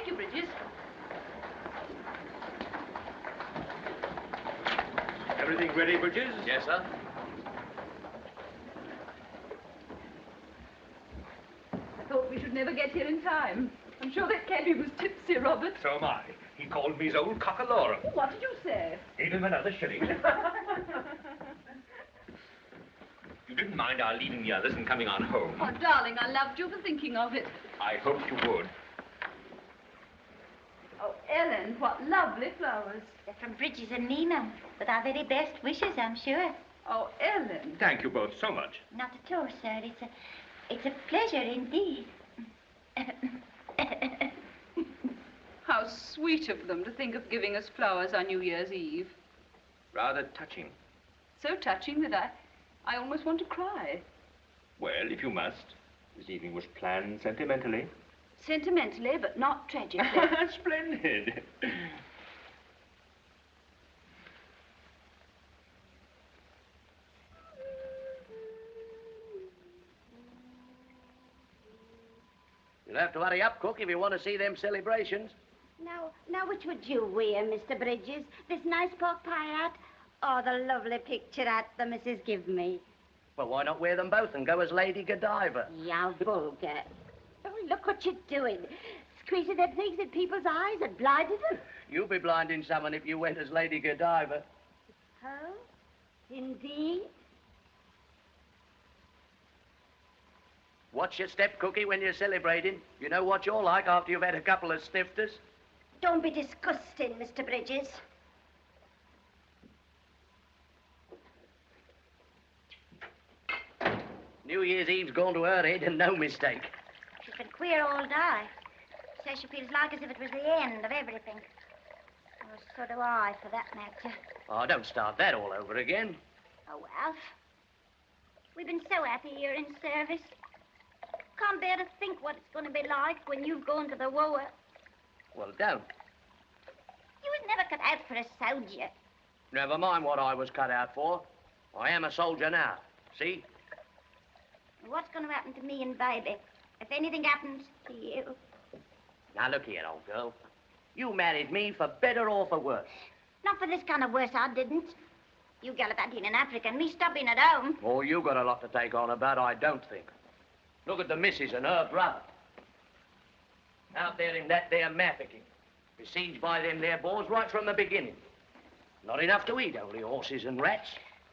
Thank you, Bridges. Everything ready, Bridges? Yes, sir. I thought we should never get here in time. I'm sure that cabby was tipsy, Robert. So am I. He called me his old cockalorum. What did you say? Gave him another shilling. You didn't mind our leaving the others and coming on home. Oh, darling, I loved you for thinking of it. I hoped you would. Oh, Ellen, what lovely flowers. They're from Bridges and Nina, with our very best wishes, I'm sure. Oh, Ellen. Thank you both so much. Not at all, sir. It's a pleasure indeed. How sweet of them to think of giving us flowers on New Year's Eve. Rather touching. So touching that I almost want to cry. Well, if you must. This evening was planned sentimentally. Sentimentally, but not tragically. Splendid. You'll have to hurry up, Cook, if you want to see them celebrations. Now, which would you wear, Mr. Bridges? This nice pork pie hat or the lovely picture hat the missus give me? Well, why not wear them both and go as Lady Godiva? Yeah, vulgar. Oh, look what you're doing. Squeezing them things in people's eyes and blinding them. You'll be blinding someone if you went as Lady Godiva. Oh, indeed? Watch your step, Cookie, when you're celebrating. You know what you're like after you've had a couple of snifters. Don't be disgusting, Mr. Bridges. New Year's Eve's gone to her head, and no mistake. She's been queer all day. Says she feels like as if it was the end of everything. Oh, so do I, for that matter. Oh, don't start that all over again. Oh, Alf. We've been so happy here in service. Can't bear to think what it's going to be like when you've gone to the war. Well, don't. You was never cut out for a soldier. Never mind what I was cut out for. I am a soldier now. See? What's going to happen to me and Baby if anything happens to you? Now, look here, old girl. You married me for better or for worse. Not for this kind of worse, I didn't. You gallivanting in Africa and me stopping at home. Oh, you got a lot to take on about, I don't think. Look at the missus and her brother. Out there in that there Mafeking. Besieged by them there Boers right from the beginning. Not enough to eat, only horses and rats.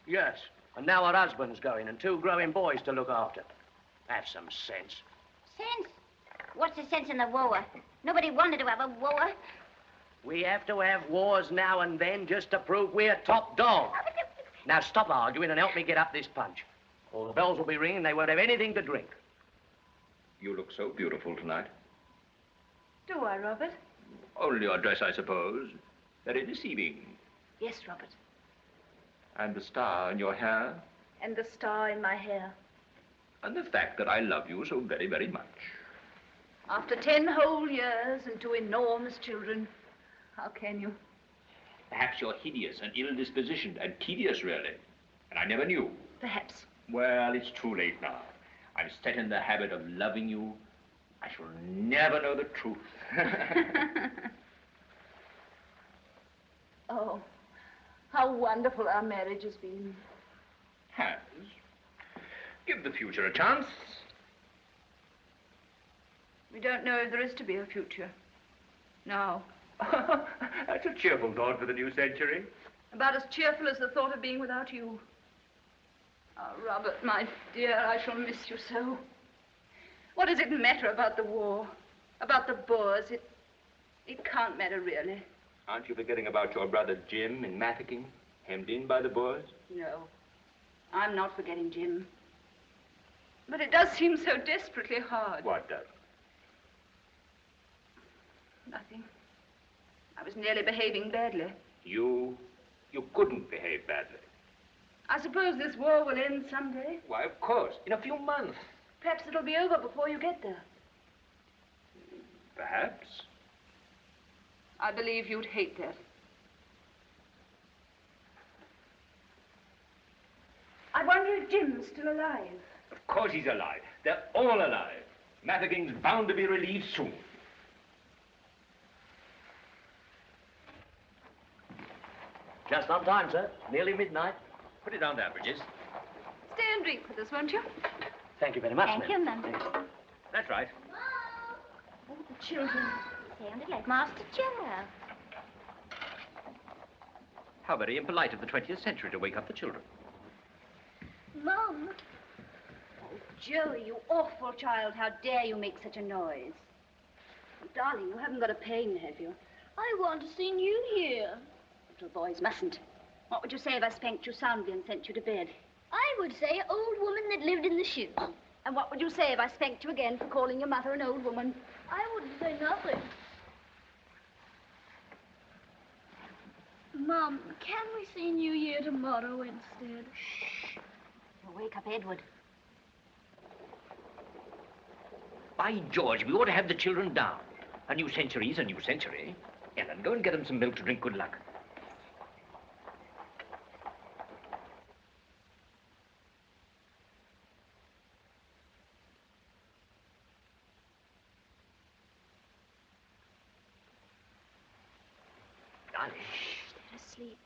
Yes, and now her husband's going and 2 growing boys to look after. Have some sense. Sense? What's the sense in the war? Nobody wanted to have a war. We have to have wars now and then just to prove we're top dog. Now stop arguing and help me get up this punch. Or the bells will be ringing and they won't have anything to drink. You look so beautiful tonight. Do I, Robert? Only your dress, I suppose. Very deceiving. Yes, Robert. And the star in your hair. And the star in my hair. And the fact that I love you so very, very much. After 10 whole years and 2 enormous children, how can you? Perhaps you're hideous and ill-dispositioned and tedious, really. And I never knew. Perhaps. Well, it's too late now. I'm set in the habit of loving you. I shall never know the truth. Oh, how wonderful our marriage has been. Has. Give the future a chance. We don't know if there is to be a future. No. That's a cheerful thought for the new century. About as cheerful as the thought of being without you. Oh, Robert, my dear, I shall miss you so. What does it matter about the war? About the Boers? It can't matter, really. Aren't you forgetting about your brother Jim in Mafeking, hemmed in by the Boers? No, I'm not forgetting Jim. But it does seem so desperately hard. What does? Nothing. I was nearly behaving badly. You couldn't behave badly. I suppose this war will end someday. Why, of course, in a few months. Perhaps it'll be over before you get there. Perhaps. I believe you'd hate that. I wonder if Jim's still alive. Of course he's alive. They're all alive. Mafeking's bound to be relieved soon. Just on time, sir. Nearly midnight. Put it down there, Bridges. Stay and drink with us, won't you? Thank you very much, Thank you, ma'am. That's right. Oh, the children. Sounded like Master Joe. How very impolite of the 20th century to wake up the children. Mum. Oh, Joey, you awful child. How dare you make such a noise? Darling, you haven't got a pain, have you? I want to see you here. Little boys mustn't. What would you say if I spanked you soundly and sent you to bed? I would say old woman that lived in the shoes. And what would you say if I spanked you again for calling your mother an old woman? I wouldn't say nothing. Mum, can we see New Year tomorrow instead? Shh. You'll wake up Edward. By George, we ought to have the children down. A new century's a new century. Ellen, go and get them some milk to drink good luck. Darling. They're asleep.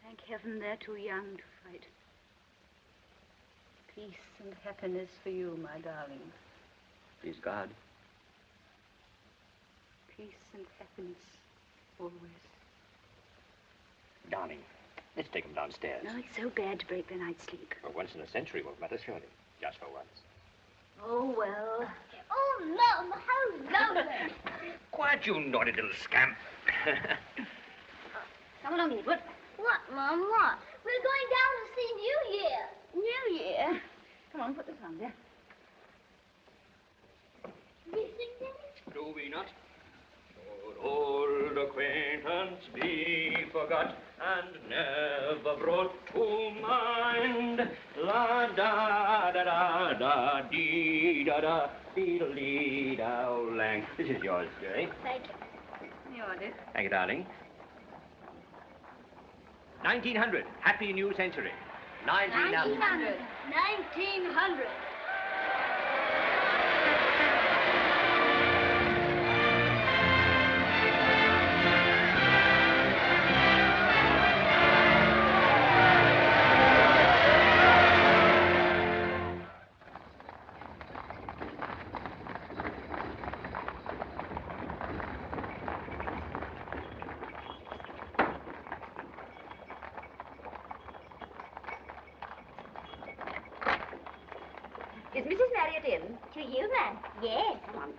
Thank heaven they're too young to fight. Peace and happiness for you, my darling. Please God. Peace and happiness, always. Darling, let's take them downstairs. No, it's so bad to break their night's sleep. For once in a century won't matter, surely. Just for once. Oh, well. Oh, Mum, how lovely. Quiet, you naughty little scamp. Come along, Edward. What, Mum, what? We're going down to see New Year. New Year. Come on, put this on there. We sing that? Do we not? Should old acquaintance be forgot and never brought to mind? La da da da da dee da da dee da lee da oh, lang. This is yours, Jerry. Thank you. You want it? Thank you, darling. 1900. Happy New Century. 1900. 1900. Is Mrs. Marriott in? To you, ma'am? Yes. Come on.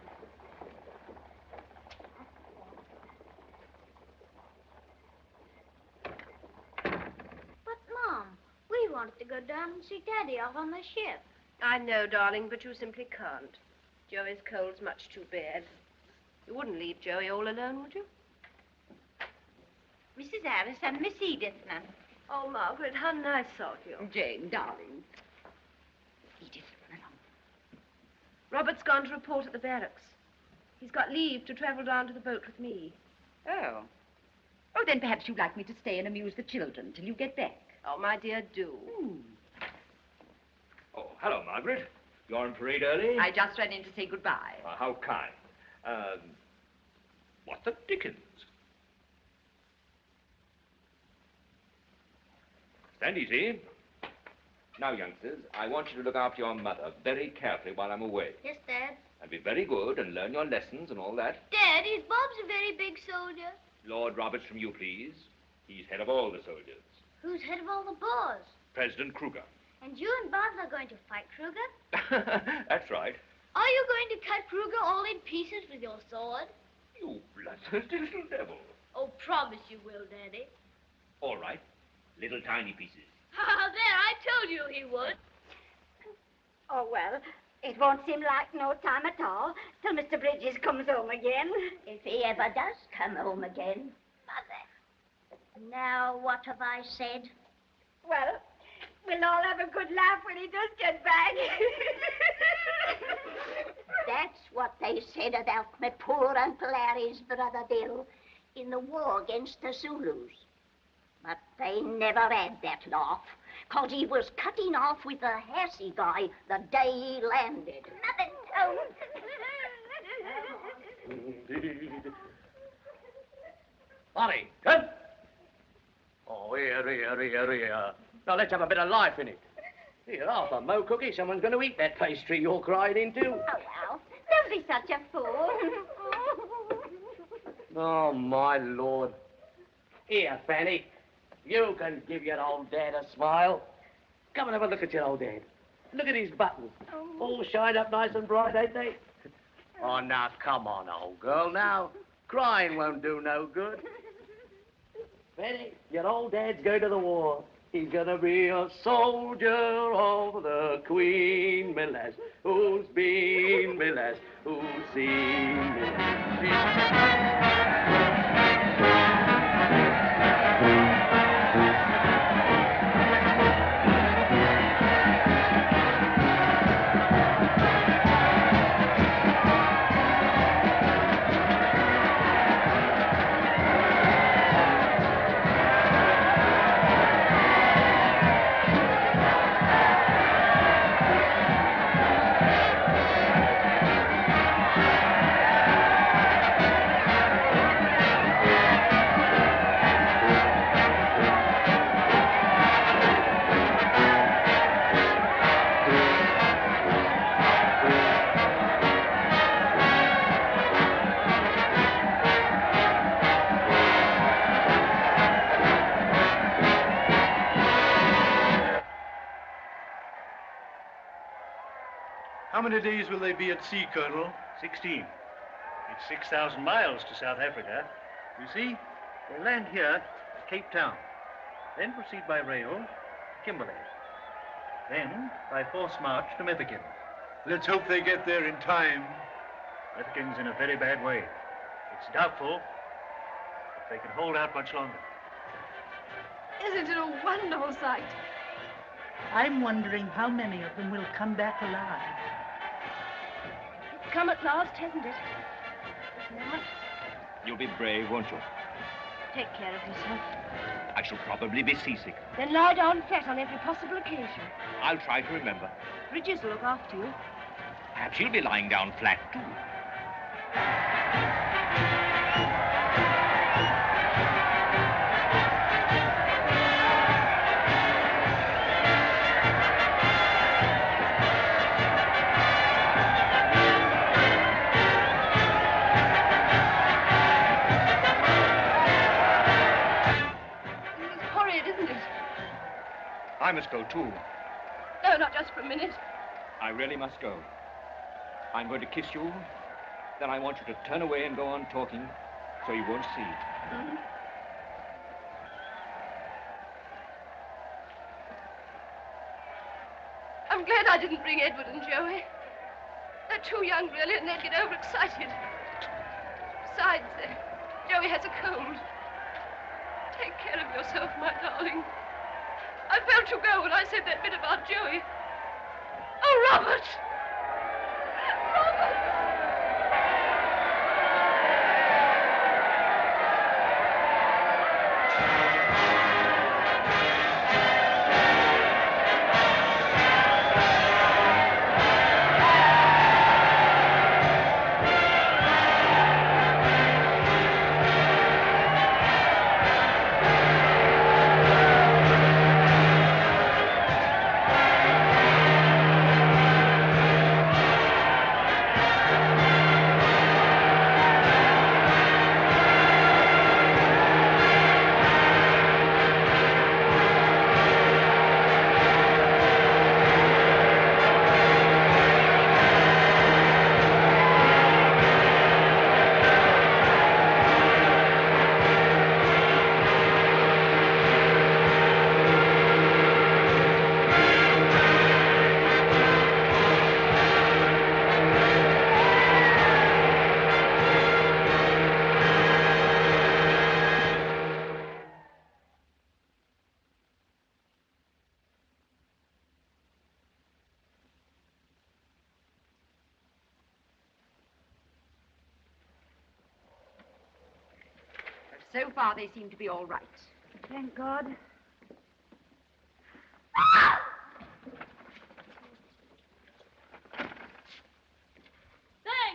But, Mom, we wanted to go down and see Daddy off on the ship. I know, darling, but you simply can't. Joey's cold's much too bad. You wouldn't leave Joey all alone, would you? Mrs. Harris and Miss Edith, ma'am. Oh, Margaret, how nice of you. Jane, darling. Edith, run along. Robert's gone to report at the barracks. He's got leave to travel down to the boat with me. Oh. Oh, then perhaps you'd like me to stay and amuse the children till you get back. Oh, my dear, do. Oh, hello, Margaret. You're on parade early? I just ran in to say goodbye. How kind. What the dickens? Stand easy. Now, youngsters, I want you to look after your mother very carefully while I'm away. Yes, Dad. And be very good and learn your lessons and all that. Dad, is Bob's a very big soldier? Lord Roberts from you, please. He's head of all the soldiers. Who's head of all the boys? President Kruger. And you and Bob are going to fight Kruger? That's right. Are you going to cut Kruger all in pieces with your sword? You bloodthirsty little devil. Oh, promise you will, Daddy. All right. Little tiny pieces. There, I told you he would. Oh, well, it won't seem like no time at all till Mr. Bridges comes home again. If he ever does come home again. Mother. Now, what have I said? Well, we'll all have a good laugh when he does get back. That's what they said about my poor Uncle Harry's brother Bill in the war against the Zulus. But they never had that laugh, 'cause he was cutting off with a Hassy guy the day he landed. Mother, don't. Ollie, good. Oh, here. Now, let's have a bit of life in it. Here, half a Mo cookie. Someone's going to eat that pastry you're crying into. Oh, well, don't be such a fool. Oh, my Lord. Here, Fanny. You can give your old dad a smile. Come and have a look at your old dad. Look at his buttons. All shined up nice and bright, ain't they? Oh, now, come on, old girl, now. Crying won't do no good. Fanny, your old dad's going to the war. He's gonna be a soldier of the Queen, me lass. Who's been, me lass? Who's seen, me lass? How many days will they be at sea, Colonel? 16. It's 6,000 miles to South Africa. You see, they land here at Cape Town, then proceed by rail to Kimberley, then by forced march to Mafeking. Let's hope they get there in time. Mafeking's in a very bad way. It's doubtful if they can hold out much longer. Isn't it a wonderful sight? I'm wondering how many of them will come back alive. It's come at last, hasn't it? This moment. You'll be brave, won't you? Take care of yourself. I shall probably be seasick. Then lie down flat on every possible occasion. I'll try to remember. Bridges will look after you. Perhaps you'll be lying down flat, too. I must go, too. No, not just for a minute. I really must go. I'm going to kiss you. Then I want you to turn away and go on talking so you won't see. Mm-hmm. I'm glad I didn't bring Edward and Joey. They're too young, really, and they'd get overexcited. Besides, Joey has a cold. Take care of yourself, my darling. I felt you go when I said that bit about Joey. Oh, Robert! Robert! So far, they seem to be all right. Thank God. Bang,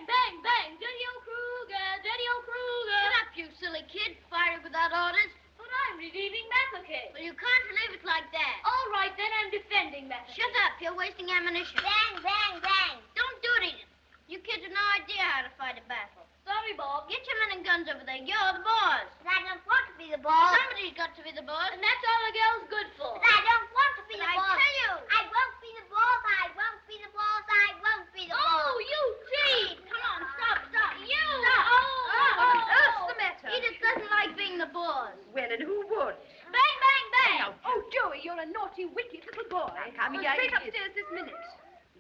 bang, bang! Dirty old Kruger! Dirty old Kruger! Shut up, you silly kid. Fire with without orders. But I'm relieving Mafeking. Well, you can't leave it like that. All right, then I'm defending Mafeking. Shut up. You're wasting ammunition. Bang, bang, bang. Don't do it, Edith. You kids have no idea how to fight a battle. Sorry, Bob. Get your men and guns over there. You're the boys. But I don't want to be the boss. Somebody's got to be the boss. And that's all a girl's good for. But I don't want to be But the I boss. tell you. I won't be the boss. I won't be the boss. I won't be the boss. Oh, you cheat! Come on, stop. You. Stop. Oh, What on earth's the matter? Edith doesn't like being the boss. Well, and who would? Bang, bang, bang! Oh, Joey, you're a naughty, wicked little boy. Now, come Go here, straight you upstairs this minute.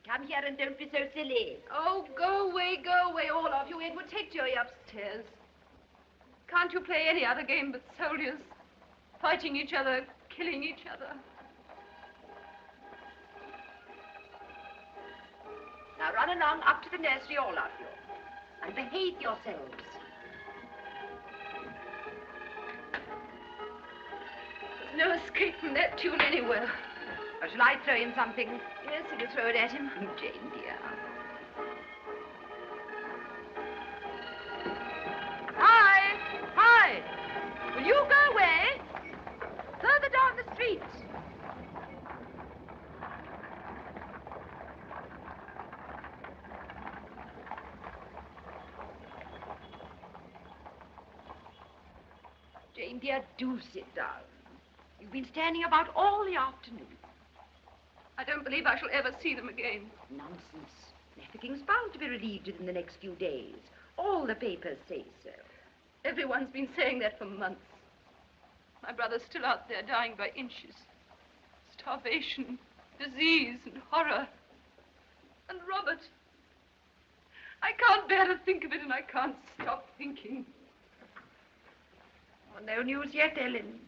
Come here and don't be so silly. Oh, go away, all of you. Edward, take Joey upstairs. Can't you play any other game but soldiers? Fighting each other, killing each other. Now run along up to the nursery, all of you, and behave yourselves. There's no escape from that tune anywhere. Or shall I throw in something? Yes, you can throw it at him. Jane, dear. Hi! Hi! Will you go away? Further down the street. Jane, dear, do sit down. You've been standing about all the afternoon. I don't believe I shall ever see them again. Nonsense. Mafeking's bound to be relieved within the next few days. All the papers say so. Everyone's been saying that for months. My brother's still out there dying by inches. Starvation, disease, and horror. And Robert. I can't bear to think of it, and I can't stop thinking. Oh, no news yet, Ellen.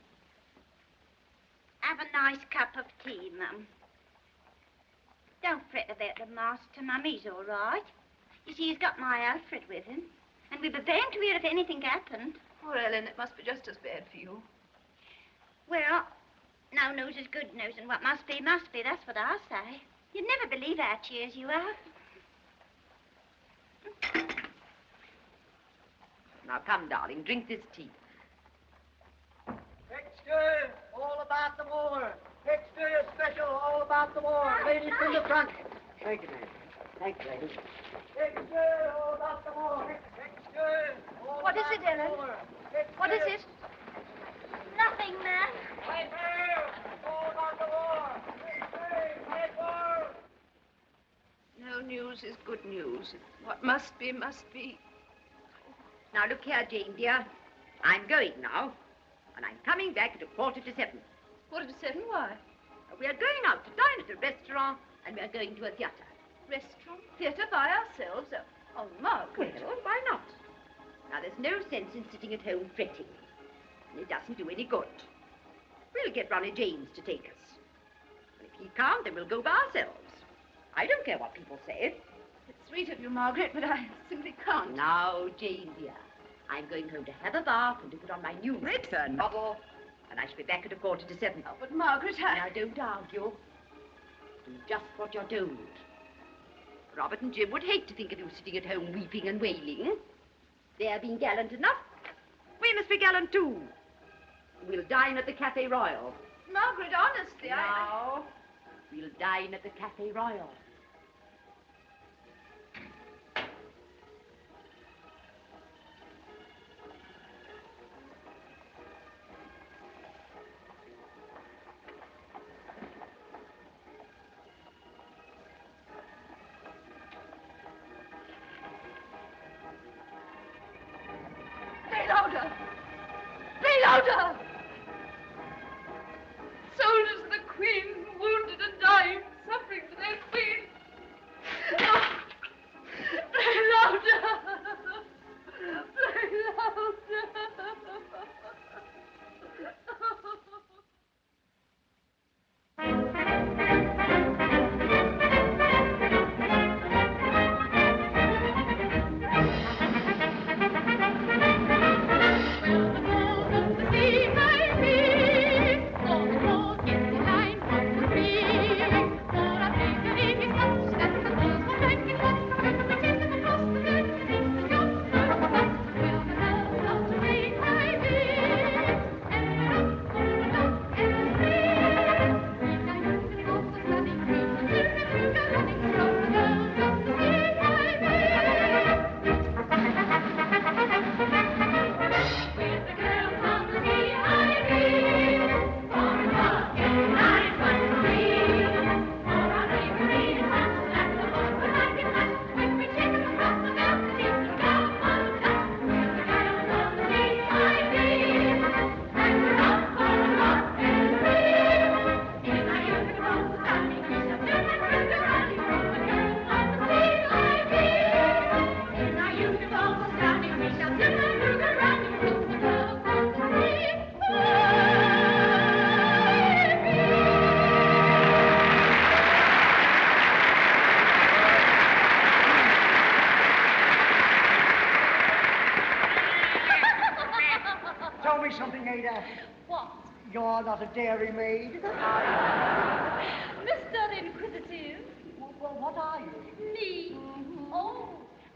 Have a nice cup of tea, Mum. Don't fret about the master, Mum. He's all right. You see, he's got my Alfred with him. And we'd be bound to hear if anything happened. Poor Ellen, it must be just as bad for you. Well, no news is good news, and what must be, must be. That's what I say. You'd never believe how cheers you are. Now, come, darling, drink this tea. Extra, all about the war. Extra special, all about the war. Ladies in the front. Thank you, ma'am. Thank you, ladies. Extra, all about the war. Extra, all What is about it, the Ellen? war. What is it? Nothing, Mum. Right here, all about the war. Extra, right war. No news is good news. What must be, must be. Now, look here, Jane, dear. I'm going now, and I'm coming back at 7:15. 7:45? Why? We're going out to dine at a restaurant, and we're going to a theater. Restaurant? Theater by ourselves? Oh, Margaret. Well, why not? Now, there's no sense in sitting at home fretting. And it doesn't do any good. We'll get Ronnie James to take us. And if he can't, then we'll go by ourselves. I don't care what people say. It's sweet of you, Margaret, but I simply can't. Now, Jane, dear, I'm going home to have a bath and to put on my new Redfern novel. And I shall be back at 7:15. Oh, but Margaret, Now, don't argue. Do just what you're told. Robert and Jim would hate to think of you sitting at home weeping and wailing. They're being gallant enough. We must be gallant, too. We'll dine at the Cafe Royal. Margaret, honestly, Now, we'll dine at the Cafe Royal. Play louder! Play louder! Soldiers of the Queen, wounded and dying, suffering for their Queen. something, Ada? What? You're not a dairymaid. Mr. Inquisitive. Well, what are you? Me. Oh,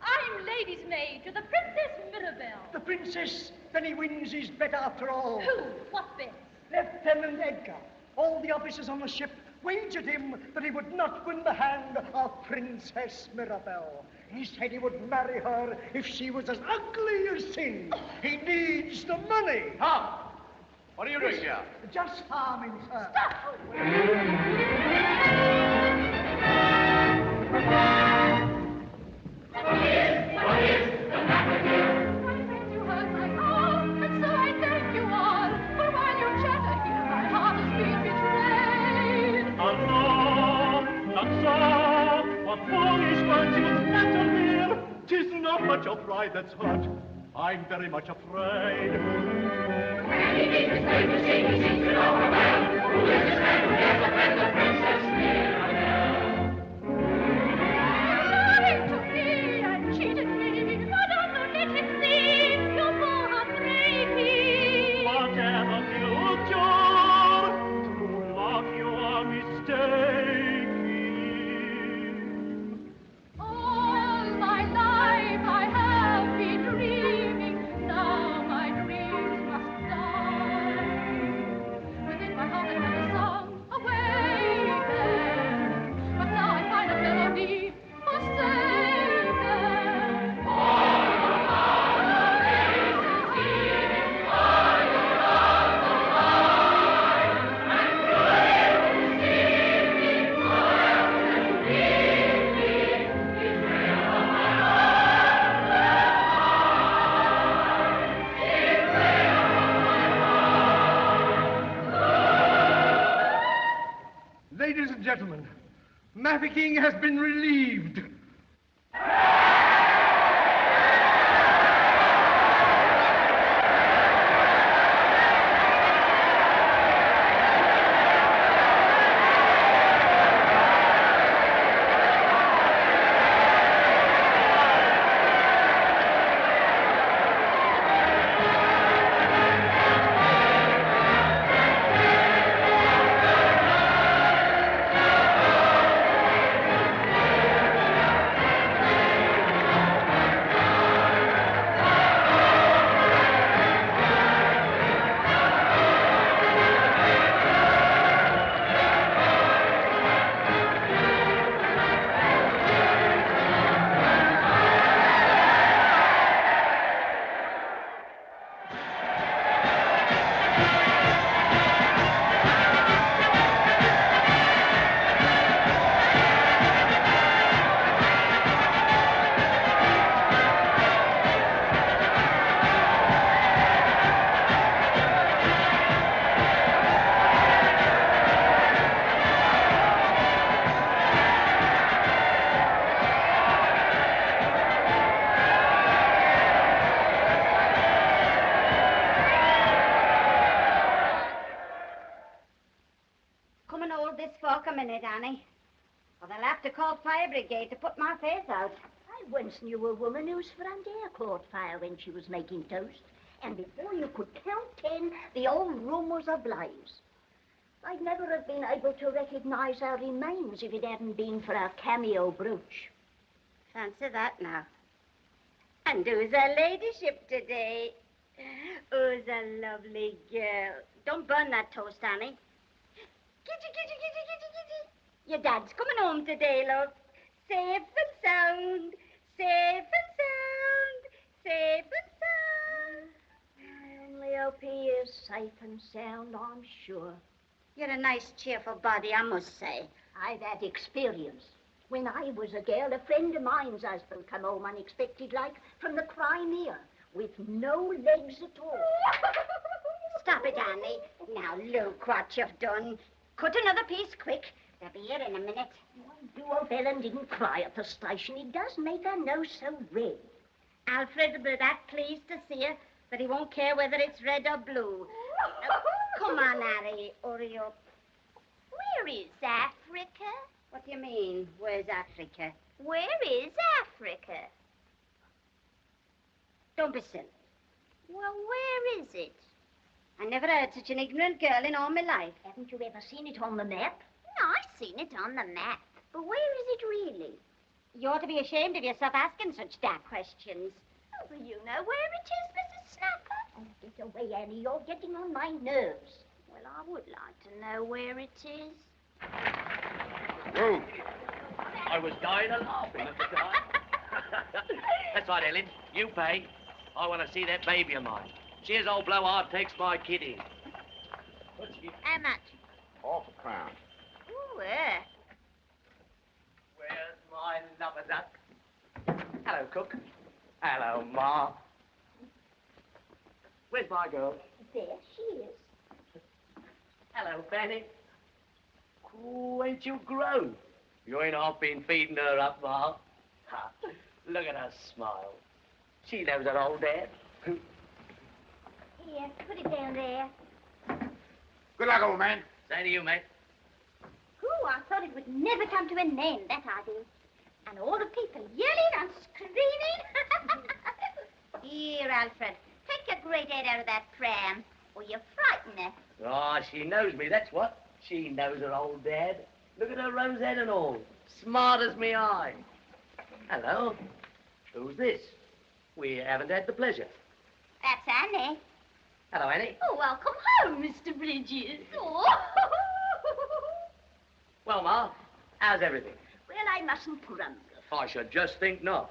I'm lady's maid to the Princess Mirabelle. The princess. Then he wins his bet after all. Who? What bet? Lieutenant Edgar. All the officers on the ship wagered him that he would not win the hand of Princess Mirabelle. He said he would marry her if she was as ugly as sin. He needs the money. Tom, what are you doing here? Just farming, sir. Stop! Tis not much of pride that's hurt. I'm very much afraid. When he meets his neighbor, he seems to know her well. Who is this man who dares offend the Princess Mirabelle? Lied to me and cheated me. Why don't you let him see you're more unbreaking? Whatever future, true love, you are mistaken. All my life I have been dreaming. Now my dreams must die. Within my heart I heard a song away there, but now I find a melody must save them. All your love is healing, all your love alive, and pray to see me forever and leave me. Ladies and gentlemen, Mafeking has been relieved. Come and hold this fork a minute, Annie. Or they'll have to call fire brigade to put my face out. I once knew a woman whose front hair caught fire when she was making toast. And before you could count 10, the old room was ablaze. I'd never have been able to recognize our remains if it hadn't been for our cameo brooch. Fancy that now. And who's her ladyship today? Who's a lovely girl. Don't burn that toast, Annie. Kitty, kitty, kitty, kitty, kitty. Your dad's coming home today, love. Safe and sound. Safe and sound. Safe and sound. I only hope he is safe and sound, I'm sure. You're a nice, cheerful body, I must say. I've had experience. When I was a girl, a friend of mine's husband come home unexpected like from the Crimea with no legs at all. Stop it, Annie. Now, look what you've done. Cut another piece quick. They'll be here in a minute. Do old Ellen didn't cry at the station. It does make her nose so red. Alfred will be that pleased to see her that he won't care whether it's red or blue. Come on, Harry. Hurry up. Where is Africa? What do you mean, where's Africa? Where is Africa? Don't be silly. Well, where is it? I never heard such an ignorant girl in all my life. Haven't you ever seen it on the map? No, I've seen it on the map. But where is it really? You ought to be ashamed of yourself asking such daft questions. Oh, well, you know where it is, Mrs. Snapper. Oh, get away, Annie. You're getting on my nerves. Well, I would like to know where it is. Whoa. I was dying of laughing at the time. That's right, Ellen. You pay. I want to see that baby of mine. Cheers, old blowhard takes my kid in. How much? £half-a-crown. Ooh, Where's my lover duck? Hello, cook. Hello, Ma. Where's my girl? There she is. Hello, Fanny. Oh, ain't you grown? You ain't half been feeding her up, Ma. Ha. Look at her smile. She knows her old dad. Here, put it down there. Good luck, old man. Say to you, mate. Ooh, I thought it would never come to an end, that I did. And all the people yelling and screaming. Here, Alfred, take your great head out of that pram, or you frighten her. Oh, she knows me, that's what. She knows her old dad. Look at her rose head and all. Smart as me eye. Hello. Who's this? We haven't had the pleasure. That's Annie. Hello, Annie. Oh, welcome home, Mr. Bridges. Oh. Well, Ma, how's everything? Well, I mustn't grumble. I should just think not.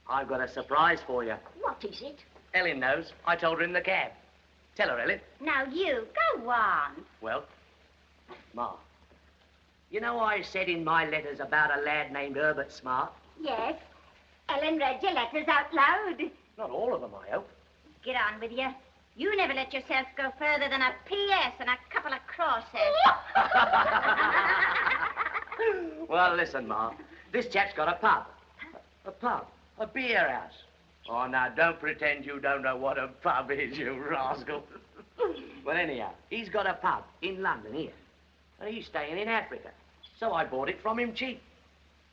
I've got a surprise for you. What is it? Ellen knows. I told her in the cab. Tell her, Ellen. Now you, go on. Well, Ma, you know I said in my letters about a lad named Herbert Smart? Yes. Ellen read your letters out loud. Not all of them, I hope. Get on with you. You never let yourself go further than a P.S. and a couple of crosses. Well, listen, Ma. This chap's got a pub. A pub. A beer house. Oh, now, don't pretend you don't know what a pub is, you rascal. Well, anyhow, he's got a pub in London here. And he's staying in Africa. So I bought it from him cheap.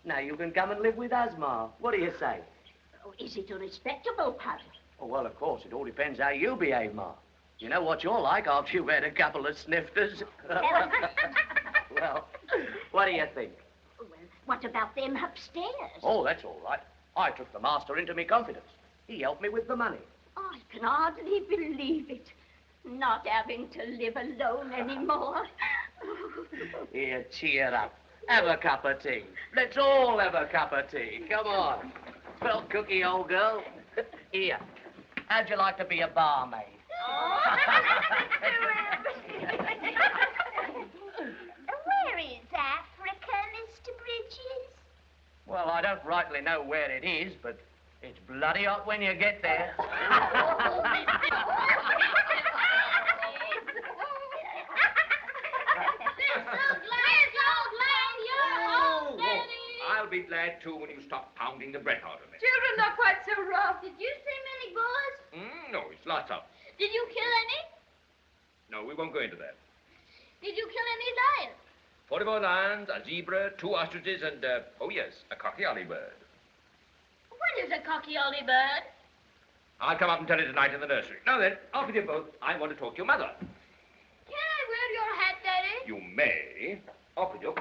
Now you can come and live with us, Ma. What do you say? Oh, is it a respectable pub? Oh, well, of course, it all depends how you behave, Ma. You know what you're like after you've had a couple of snifters. Well, what do you think? Well, what about them upstairs? Oh, that's all right. I took the master into me confidence. He helped me with the money. I can hardly believe it. Not having to live alone anymore. Here, cheer up. Have a cup of tea. Let's all have a cup of tea. Come on. Well, Cookie, old girl. Here. How'd you like to be a barmaid? Where is Africa, Mr. Bridges? Well, I don't rightly know where it is, but it's bloody hot when you get there. I'll be glad, too, when you stop pounding the breath out of me. Children, not quite so rough. Did you see many boars? No, it's lots of them. Did you kill any? No, we won't go into that. Did you kill any lions? 44 lions, a zebra, 2 ostriches, and, oh yes, a cockyoly bird. What is a cockyoly bird? I'll come up and tell you tonight in the nursery. Now then, off with you both. I want to talk to your mother. Can I wear your hat, Daddy? You may. Off with you.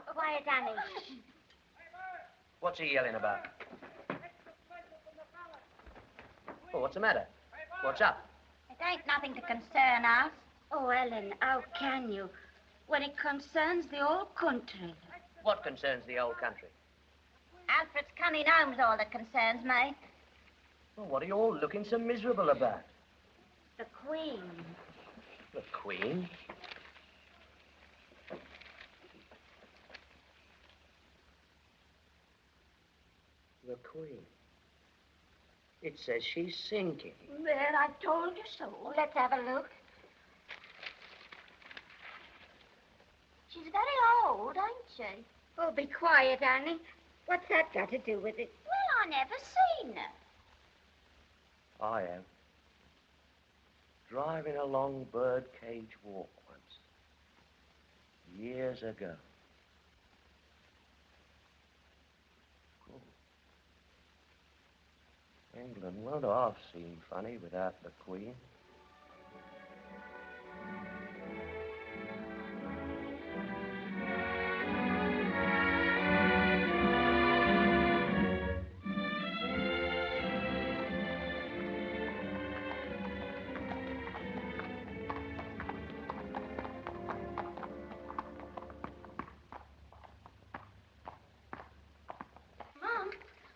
Quiet, Annie. What's he yelling about? Well, what's the matter? What's up? It ain't nothing to concern us. Oh, Ellen, how can you? When it concerns the whole country. What concerns the old country? Alfred's coming home's all that concerns me. Well, what are you all looking so miserable about? The Queen. The Queen? The Queen. It says she's sinking. There, I told you so. Let's have a look. She's very old, ain't she? Oh, be quiet, Annie. What's that got to do with it? Well, I never seen her. I am. driving along Birdcage Walk once, years ago. England won't half seem funny without the Queen.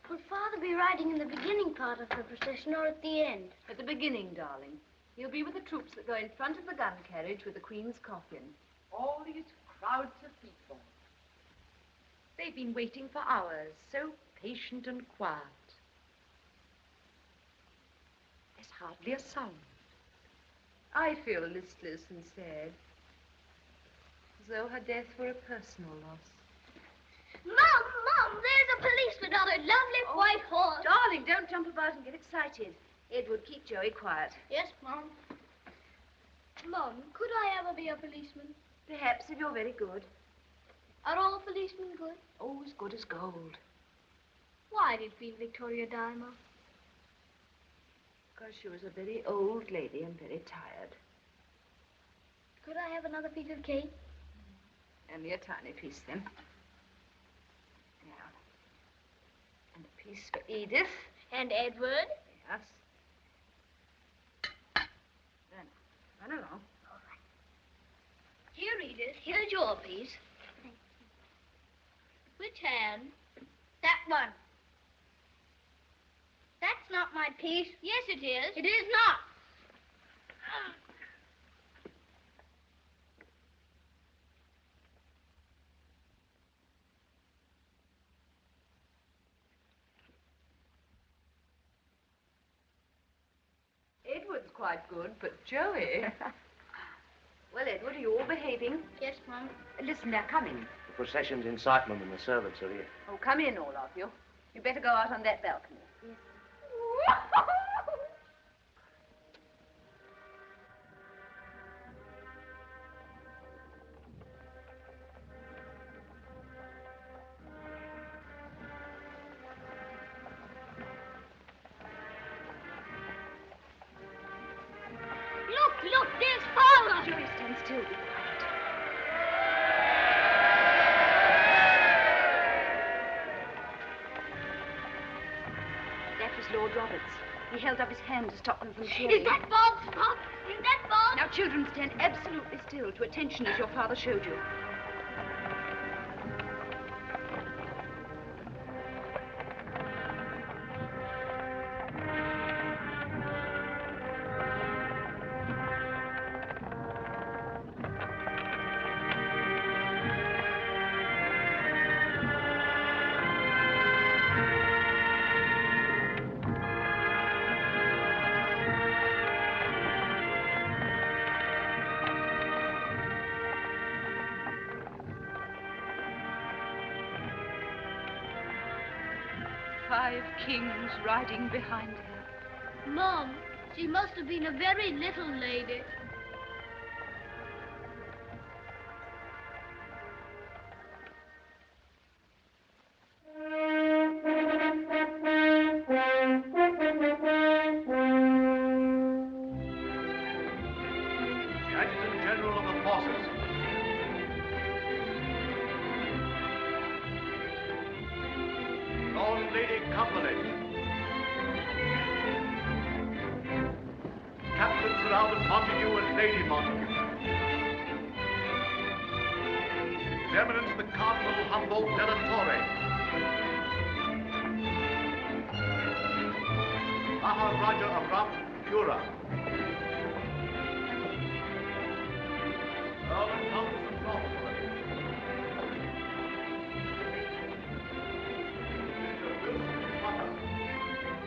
Will Father be riding in the beginning part of the procession or at the end? At the beginning, darling. He'll be with the troops that go in front of the gun carriage with the Queen's coffin. All these crowds of people. They've been waiting for hours, so patient and quiet. There's hardly a sound. I feel listless and sad, as though her death were a personal loss. Mom, there's a policeman on a lovely white horse. Darling, don't jump about and get excited. Edward, keep Joey quiet. Yes, Mom. Mom, could I ever be a policeman? Perhaps, if you're very good. Are all policemen good? Oh, as good as gold. Why did Queen Victoria die, Mom? Because she was a very old lady and very tired. Could I have another piece of cake? Only a tiny piece, then. Now. And a piece for Edith. And Edward? Yes. Then, run along. All right. Here, Edith, here's your piece. Which hand? That one. That's not my piece. Yes, it is. It is not. Edward's quite good, but Joey... Well, Edward, are you all behaving? Yes, Mom. Listen, they're coming. The procession's in sight, Mum, and the servants are here. Oh, come in, all of you. You better go out on that balcony. Yes. Look, there's Father. Joey, stand still. Be quiet. That was Lord Roberts. He held up his hand to stop them from cheering. Is that Bob's Pop? Is that Bob? Now, children, stand absolutely still to attention as your father showed you. Five kings riding behind her. Mom, she must have been a very little lady. The Adjutant General of the Forces. Lord and Lady Cumberland. Captain Sir Albert Montague and Lady Montague. His Eminence the Cardinal Humboldt della Torre. Maharaja of Rampura. Earl and Countess of Northumberland.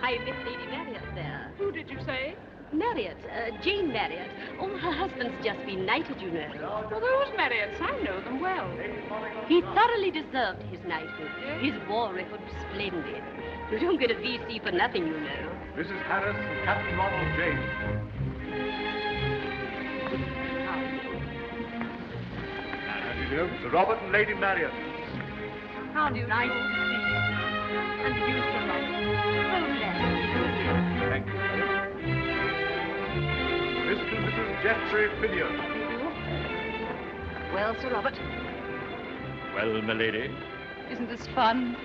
I met Lady Marriott there. Who did you say? Marriott, Jane Marriott. Oh, her husband's just been knighted, you know. Well, those Marriotts, I know them well. He thoroughly deserved his knighthood. His war record was splendid. You don't get a VC for nothing, you know. Mrs. Harris and Captain Ronald James. you, Sir Robert and Lady Marion. How do you nice to see you? And you, Sir Robert. Oh, bless Thank you, madam. Mr. and Mrs. Geoffrey Phineas. Well, Sir Robert? Well, my lady, Isn't this fun?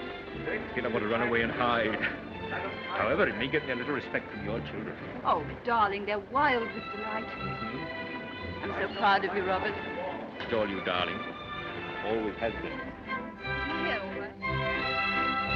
you don't want to run away and hide. However, it may get me a little respect from your children. Oh, darling, they're wild with delight. I'm so proud of you, Robert. It's all you, darling. Always has been. Yeah, all right.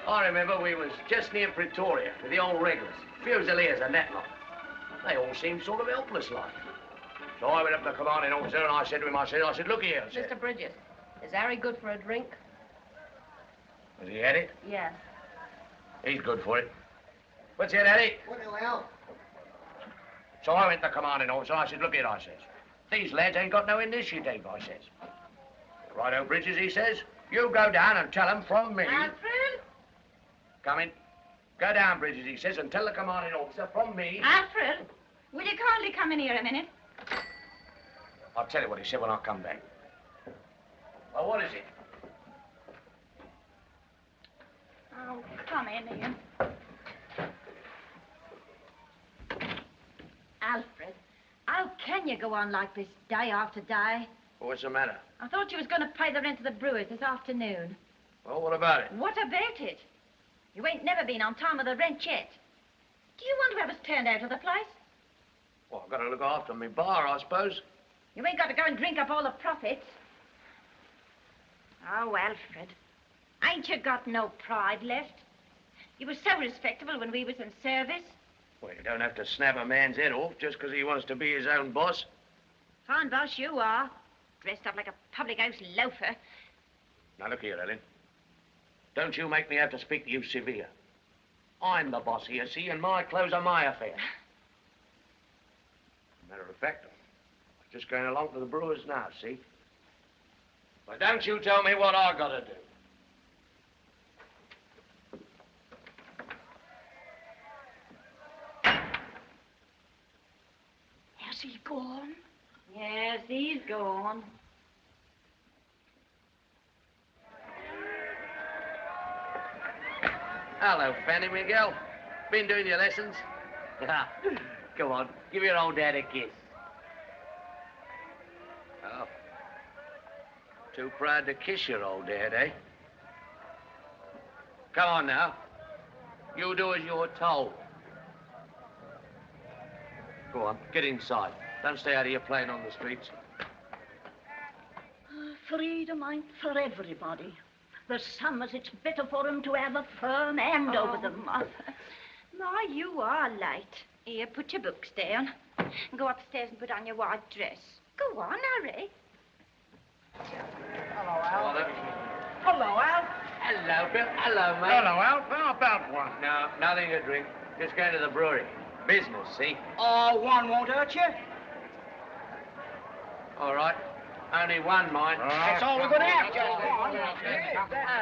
I remember we was just near Pretoria with the old regulars, Fusiliers and that lot. They all seemed sort of helpless like. So I went up to the commanding officer and I said to him, I said, look here, I said. Mr. Bridges, is Harry good for a drink? Has he had it? Yes. He's good for it. What's it, Harry? Well, So I went to the commanding officer, I said, look here, I says. These lads ain't got no initiative, I says. Righto, Bridges, he says. You go down and tell them from me. Alfred? Come in. Go down, Bridges, he says, and tell the commanding officer from me. Alfred, will you kindly come in here a minute? I'll tell you what he said when I come back. Well, what is it? Oh, come in, Ian. Alfred, how can you go on like this day after day? What's the matter? I thought you was going to pay the rent of the brewers this afternoon. Well, what about it? What about it? You ain't never been on time with the rent yet. Do you want to have us turned out of the place? Well, I've got to look after me bar, I suppose. You ain't got to go and drink up all the profits. Oh, Alfred, ain't you got no pride left? You was so respectable when we was in service. Well, you don't have to snap a man's head off just because he wants to be his own boss. Fine boss you are. Dressed up like a public house loafer. Now, look here, Ellen. Don't you make me have to speak to you severe. I'm the boss here, see, and my clothes are my affair. Matter of fact, I'm just going along to the brewers now, see? But don't you tell me what I got to do. Has he gone? Yes, he's gone. Hello, Fanny Miguel. Been doing your lessons? Come on, give your old dad a kiss. Oh. Too proud to kiss your old dad, eh? Come on now. You do as you're told. Go on, get inside. Don't stay out here playing on the streets. Freedom ain't for everybody. There's some as it's better for them to have a firm hand over them. My, you are late. Here, put your books down. And go upstairs and put on your white dress. Go on, hurry. Hello, Al. Hello, Al. Hello, Bill. Hello, mate. Hello, Al. How about one? No, nothing to drink. Just going to the brewery. Business, see? Oh, one won't hurt you. All right. Only one, mind. That's all we're going to have, Joe. Go on.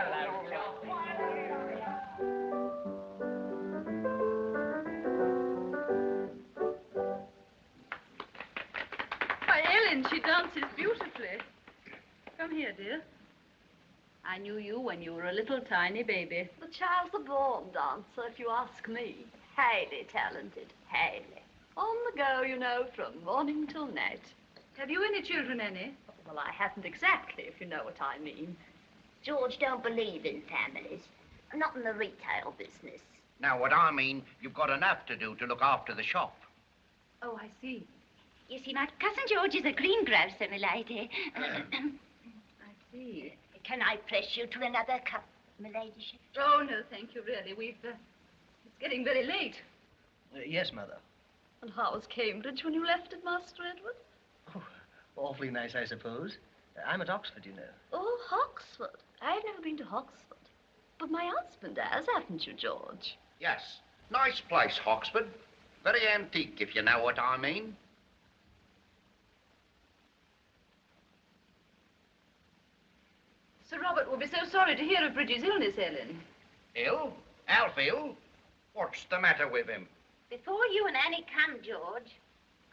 Why, Ellen, she dances beautifully. Come here, dear. I knew you when you were a little tiny baby. The child's a born dancer, if you ask me. Highly talented, highly. On the go, you know, from morning till night. Have you any children, Annie? Well, I haven't exactly, if you know what I mean. George don't believe in families. Not in the retail business. Now, what I mean, you've got enough to do to look after the shop. Oh, I see. You see, my cousin George is a greengrocer, my lady. I see. Can I press you to another cup, my ladyship? Oh, no, thank you, really. It's getting very late. Yes, Mother. And how was Cambridge when you left it, Master Edward? Awfully nice, I suppose. I'm at Oxford, you know. Oh, Oxford. I've never been to Oxford. But my husband has, haven't you, George? Yes. Nice place, Oxford. Very antique, if you know what I mean. Sir Robert will be so sorry to hear of Bridget's illness, Ellen. Ill? Alf ill? What's the matter with him? Before you and Annie come, George,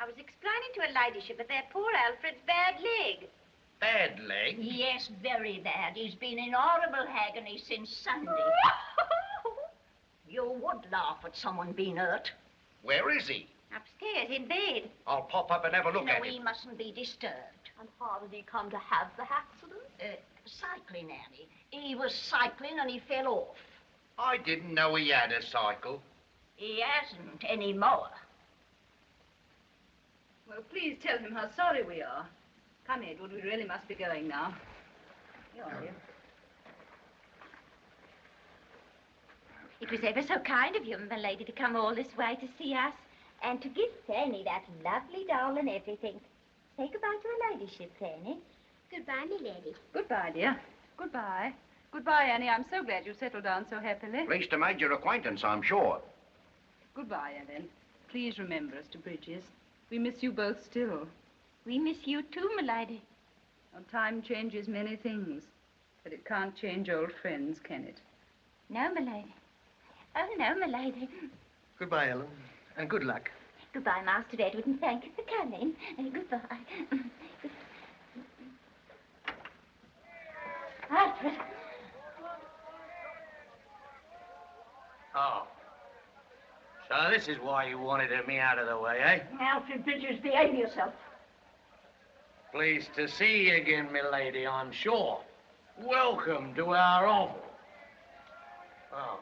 I was explaining to her ladyship of their poor Alfred's bad leg. Bad leg? Yes, very bad. He's been in horrible agony since Sunday. You would laugh at someone being hurt. Where is he? Upstairs, in bed. I'll pop up and have a look No, at he him. mustn't be disturbed. And how did he come to have the accident? Cycling, Annie. He was cycling and he fell off. I didn't know he had a cycle. He hasn't anymore. Well, please tell him how sorry we are. Come, Edward, we really must be going now. Here are you. It was ever so kind of you, my lady, to come all this way to see us. And to give Fanny that lovely doll and everything. Say goodbye to her ladyship, Fanny. Goodbye, me lady. Goodbye, dear. Goodbye. Goodbye, Annie. I'm so glad you settled down so happily. Pleased to make your acquaintance, I'm sure. Goodbye, Ellen. Please remember us to Bridges. We miss you both still. We miss you too, my lady. Well, time changes many things, but it can't change old friends, can it? No, my lady. Oh, no, my lady. Goodbye, Ellen, and good luck. Goodbye, Master Edward, and thank you for coming. Goodbye. Alfred. Oh. So this is why you wanted me out of the way, eh? Alfred Bridges, behave yourself. Pleased to see you again, milady, I'm sure. Welcome to our oval. Oh.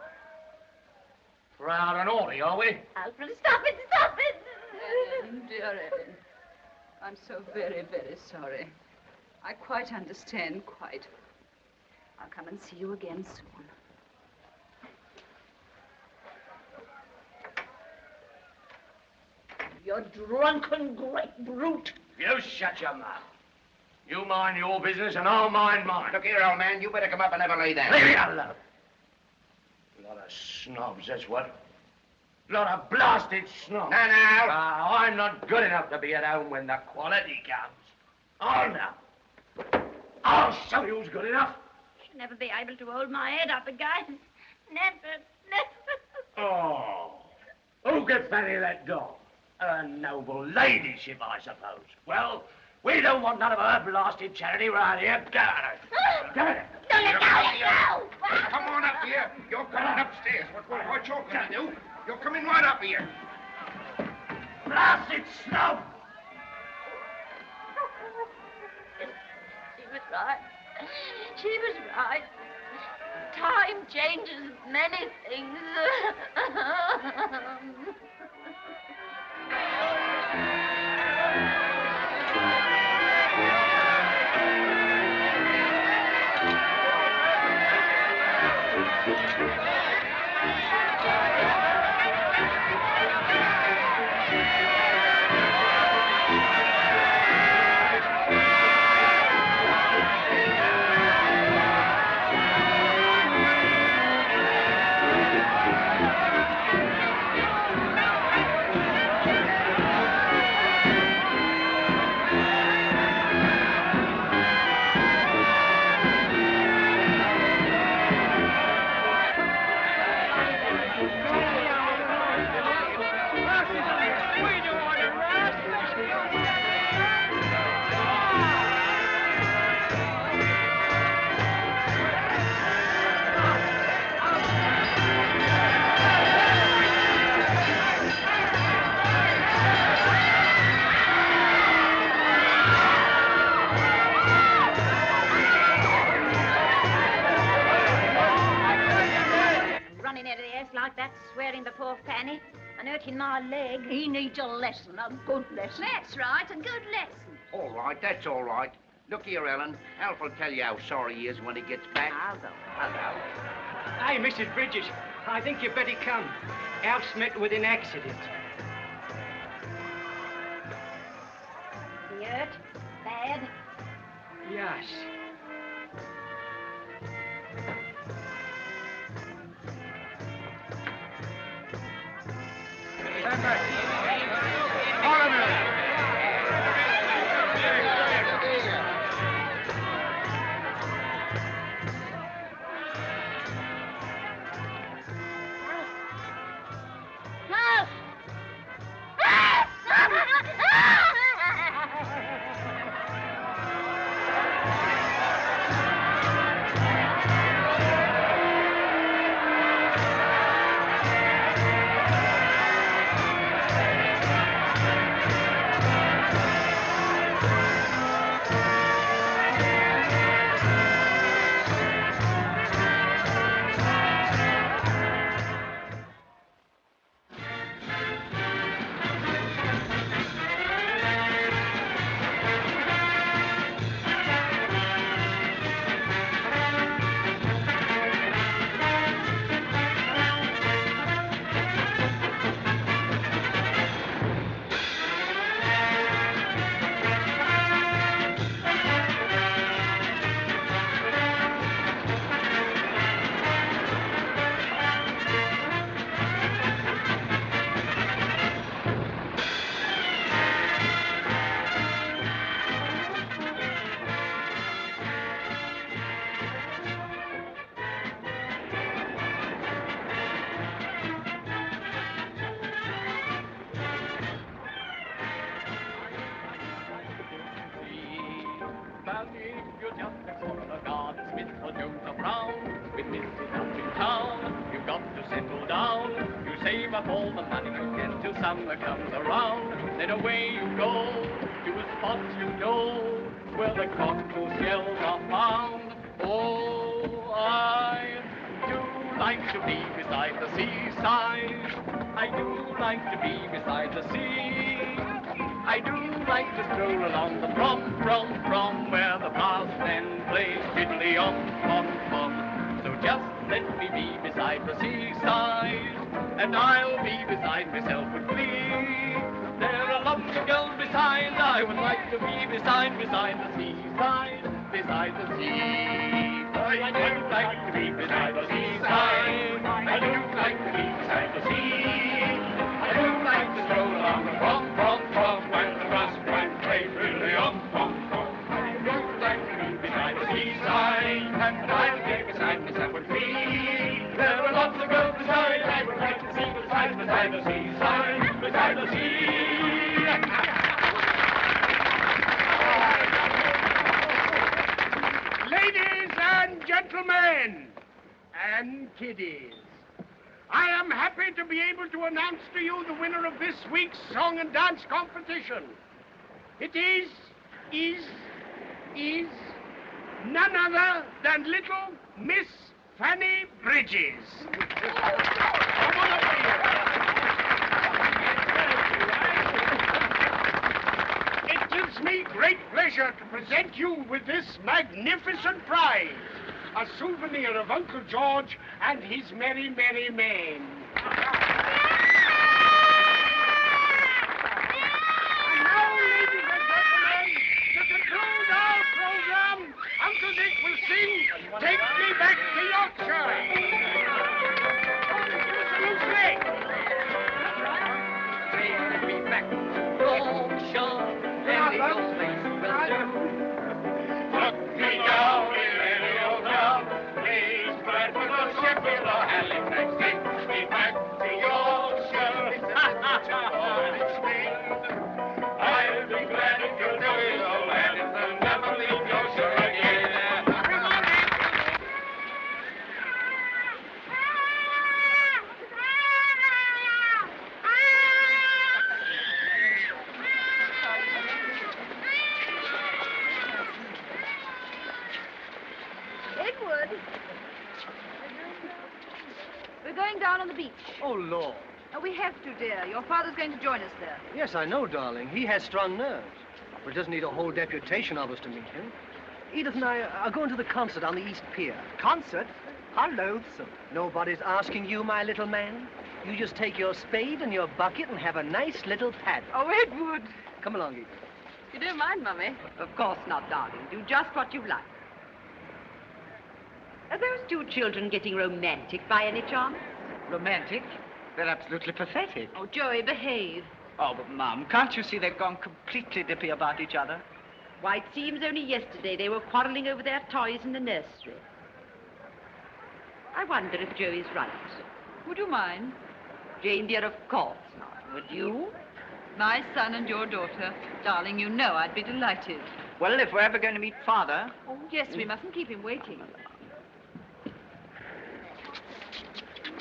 Proud and naughty, are we? Alfred, stop it, stop it! Ellen, dear Ellen. I'm so very, very sorry. I quite understand, quite. I'll come and see you again soon. You drunken great brute. You shut your mouth. You mind your business and I'll mind mine. Look here, old man, you better come up and have a lay down. Leave me alone. Lot of snobs, that's what. Lot of blasted snobs. Now, now. I'm not good enough to be at home when the quality comes. Oh, no. I'll show you who's good enough. She'll never be able to hold my head up again. Never, never. Oh. Who could fanny that doll? A noble ladyship, I suppose. Well, we don't want none of her blasted charity round here. Get out of it. Get out of it. Don't let go. Come on up here. You're coming upstairs. What you're going to do? You're coming right up here. Blasted snub! She was right. She was right. Time changes many things. Like that, swearing before Fanny and hurting my leg. He needs a lesson, a good lesson. That's right, a good lesson. All right, that's all right. Look here, Ellen. Alf will tell you how sorry he is when he gets back. I'll go. Hey, Mrs. Bridges, I think you'd better come. Alf's met with an accident. Yes. Stand back. All of you. All the money you get till summer comes around. Then away you go to a spot you know where the cocktail shells are found. Oh, I do like to be beside the seaside. I do like to be beside the sea. I do like to stroll along the from where the brass band plays fiddly-om. So just let me be beside the seaside, and I'll be beside myself with glee. There are lots of girls besides I would like to be beside the seaside, beside the sea. I do like to be beside the seaside. I do like to be beside the sea. I do like to stroll along the from when the brass band plays fiddly-om. I do like to be beside the seaside, and I'll be beside myself with glee. There are lots of girls beside I would like to see beside the seaside, beside the sea. Ladies and gentlemen, and kiddies, I am happy to be able to announce to you the winner of this week's song and dance competition. It is none other than little Miss Fanny Bridges. Come on up here. It gives me great pleasure to present you with this magnificent prize, a souvenir of Uncle George and his merry, merry men. And now, ladies and gentlemen, to conclude our program, Uncle Dick will sing Take Me Back to Yorkshire. Take me back to Yorkshire, any old place will do. Put me down in any old town, please, Bradford or Sheffield or Halifax. Take me back to Yorkshire, I'll be glad if you'll do it, old lad, if I'll never leave Yorkshire again. Edward! We're going down on the beach. Oh, Lord. Oh, we have to, dear. Your father's going to join us there. Yes, I know, darling. He has strong nerves. But it doesn't need a whole deputation of us to meet him. Edith and I are going to the concert on the East Pier. Concert? How loathsome. Nobody's asking you, my little man. You just take your spade and your bucket and have a nice little paddle. Oh, Edward! Come along, Edith. You don't mind, Mummy? Of course not, darling. Do just what you like. Are those two children getting romantic by any chance? Romantic? They're absolutely pathetic. Oh, Joey, behave. Oh, but, Mum, can't you see they've gone completely dippy about each other? Why, it seems only yesterday they were quarreling over their toys in the nursery. I wonder if Joey's right. Would you mind? Jane, dear, of course not. Would you? My son and your daughter. Darling, you know I'd be delighted. Well, if we're ever going to meet Father... Oh, yes, we mustn't keep him waiting.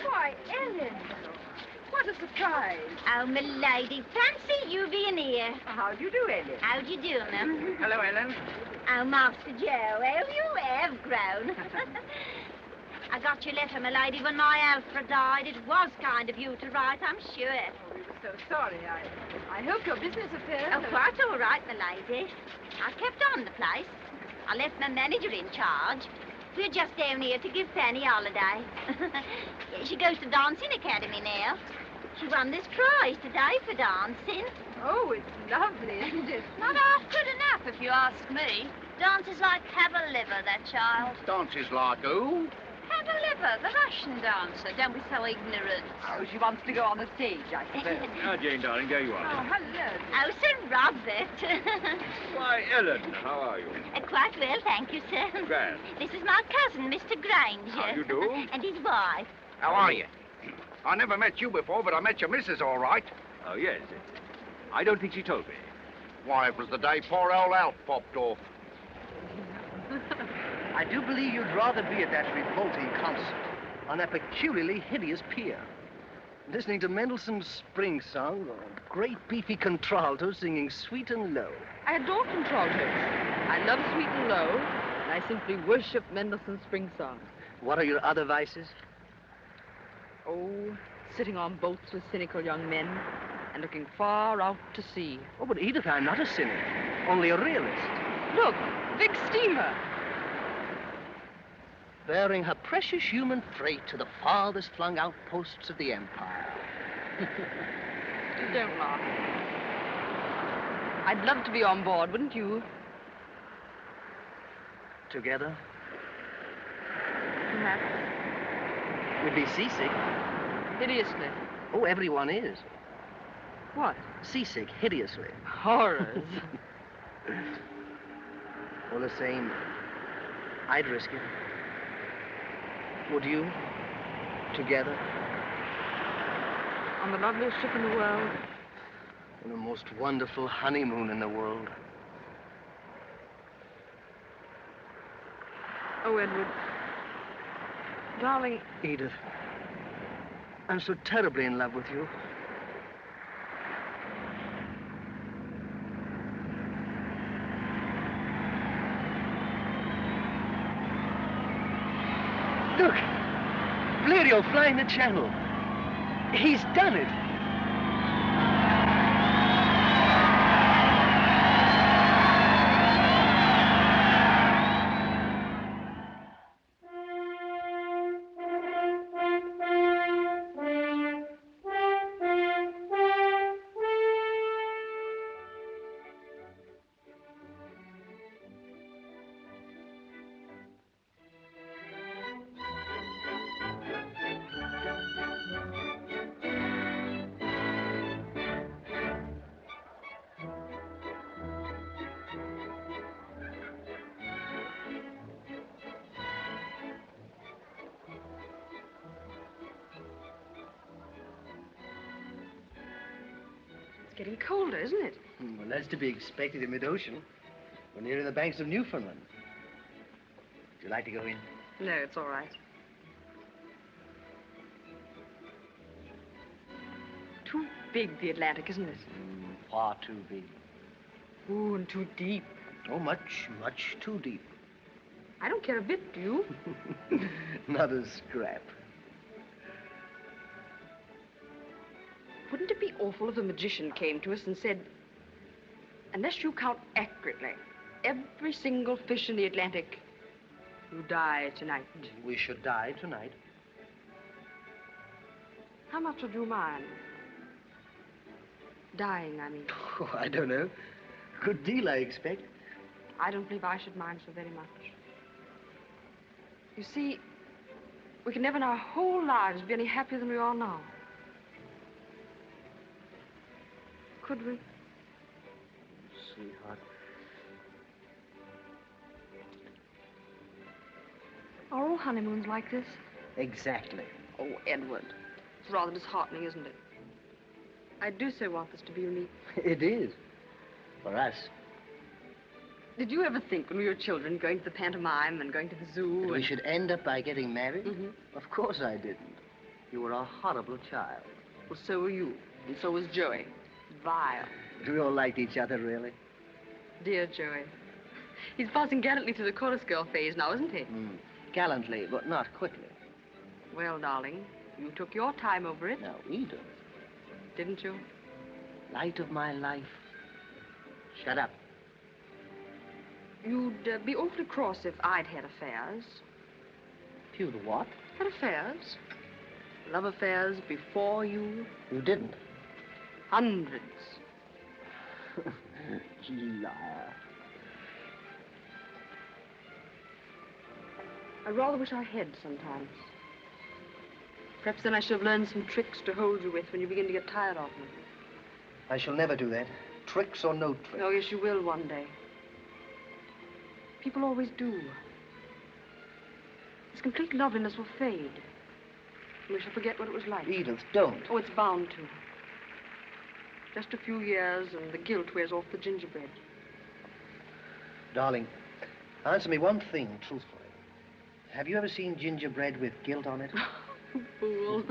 Why, Ellen! What a surprise. Oh, my lady, fancy you being here. How do you do, Ellen? How do you do, ma'am? Hello, Ellen. Oh, Master Joe, how you have grown. I got your letter, my lady, when my Alfred died. It was kind of you to write, I'm sure. Oh, we were so sorry. I hope your business affairs... Oh, quite all right, my lady. I kept on the place. I left my manager in charge. We're just down here to give Fanny a holiday. She goes to dancing academy now. She won this prize today for dancing. Oh, it's lovely, isn't it? Not half good enough, if you ask me. Dances like Cavaliver, that child. Dances like who? Cavaliver, the Russian dancer. Don't be so ignorant. Oh, she wants to go on the stage, I suppose. Now, Jane, darling, there you Oh, are. hello. Oh, Sir Robert. Why, Ellen, how are you? Quite well, thank you, sir. Grand. This is my cousin, Mr. Granger. How you do? And his wife. How are you? I never met you before, but I met your missus all right. Oh, yes. I don't think she told me. Why, it was the day poor old Alf popped off. I do believe you'd rather be at that revolting concert on that peculiarly hideous pier, listening to Mendelssohn's Spring Song or a great beefy contralto singing Sweet and Low. I adore contraltos. I love Sweet and Low, and I simply worship Mendelssohn's Spring Song. What are your other vices? Oh, sitting on boats with cynical young men and looking far out to sea. Oh, but Edith, I'm not a cynic, only a realist. Look, big steamer. Bearing her precious human freight to the farthest flung outposts of the Empire. Don't laugh. I'd love to be on board, wouldn't you? Together? Perhaps. We'd be seasick. Hideously. Oh, everyone is. What? Seasick, hideously. Horrors. All the same, I'd risk it. Would you? Together? On the loveliest ship in the world. On the most wonderful honeymoon in the world. Oh, Edward. Darling. Edith, I'm so terribly in love with you. Look, Blériot flying the channel. He's done it. Getting colder, isn't it? Well, that's to be expected in mid-ocean. We're nearing the banks of Newfoundland. Would you like to go in? No, it's all right. Too big, the Atlantic, isn't it? Far too big. Ooh, and too deep. Oh, much, much too deep. I don't care a bit, do you? Not a scrap. Wouldn't it be awful if a magician came to us and said, unless you count accurately, every single fish in the Atlantic, you die tonight? We should die tonight. How much would you mind? Dying, I mean. Oh, I don't know. Good deal, I expect. I don't believe I should mind so very much. You see, we can never in our whole lives be any happier than we are now. Could we? Sweetheart. Are all honeymoons like this? Exactly. Oh, Edward. It's rather disheartening, isn't it? I do so want this to be unique. It is. For us. Did you ever think when we were children, going to the pantomime and going to the zoo? We should end up by getting married? Mm-hmm. Of course I didn't. You were a horrible child. Well, so were you. And so was Joey. Vile. We all liked each other, really. Dear Joey. He's passing gallantly through the chorus girl phase now, isn't he? Gallantly, but not quickly. Well, darling, you took your time over it. Now, Edith. Didn't you? Light of my life. Shut up. You'd be awfully cross if I'd had affairs. If you'd what? Had affairs. Love affairs before you. You didn't? Hundreds. Liar. I rather wish I had sometimes. Perhaps then I should have learned some tricks to hold you with when you begin to get tired of me. I shall never do that. Tricks or no tricks. Oh, yes, you will one day. People always do. This complete loveliness will fade. And we shall forget what it was like. Edith, don't. Oh, it's bound to. Just a few years and the guilt wears off the gingerbread. Darling, answer me one thing truthfully. Have you ever seen gingerbread with guilt on it? Fool.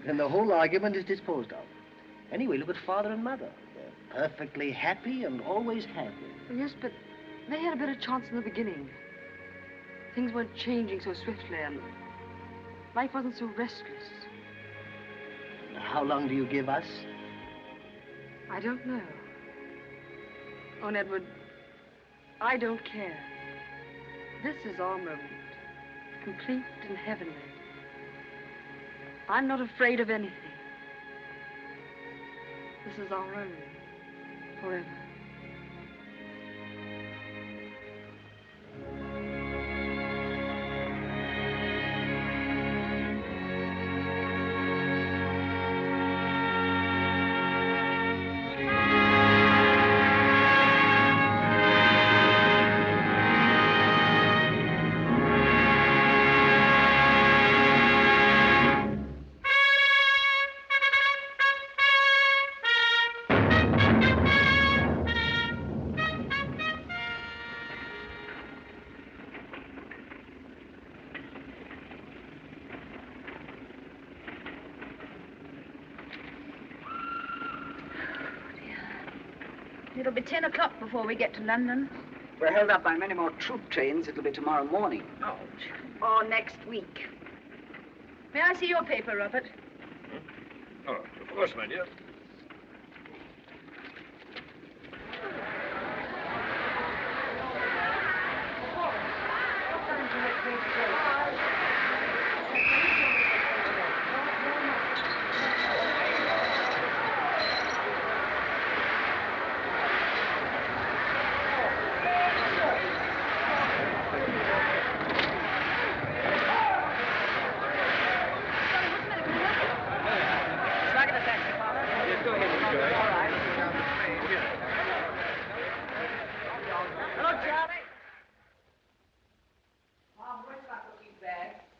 Then the whole argument is disposed of. Anyway, look at Father and Mother. They're perfectly happy and always have been. Yes, but they had a better chance in the beginning. Things weren't changing so swiftly and life wasn't so restless. How long do you give us? I don't know. Oh, and Edward, I don't care. This is our moment. Complete and heavenly. I'm not afraid of anything. This is our own. Forever. It'll be 10 o'clock before we get to London. We're held up by many more troop trains. It'll be tomorrow morning. Oh, or next week. May I see your paper, Robert? Oh, of course, my dear.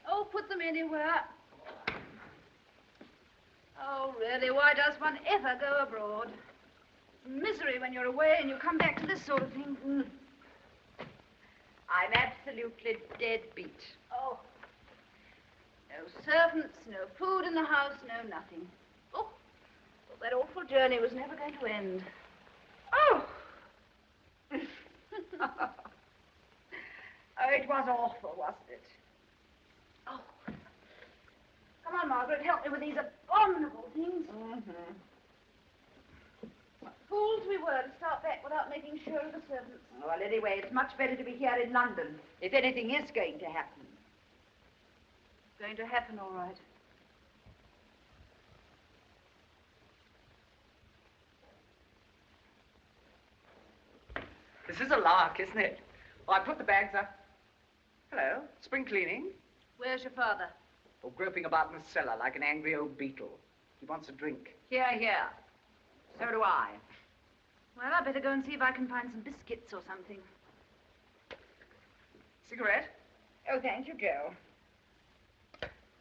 Oh, put them anywhere. Oh, really, why does one ever go abroad? Misery when you're away and you come back to this sort of thing. I'm absolutely dead beat. Oh. No servants, no food in the house, no nothing. Oh, well, that awful journey was never going to end. Oh! Oh, it was awful, wasn't it? Oh. Come on, Margaret, help me with these abominable things. What fools we were to start back without making sure of the servants. Well, anyway, it's much better to be here in London, if anything is going to happen. It's going to happen, all right. This is a lark, isn't it? Oh, I put the bags up. Hello, spring cleaning. Where's your father? Oh, groping about in the cellar like an angry old beetle. He wants a drink. Here, here. So do I. Well, I better go and see if I can find some biscuits or something. Cigarette? Oh, thank you, Joe.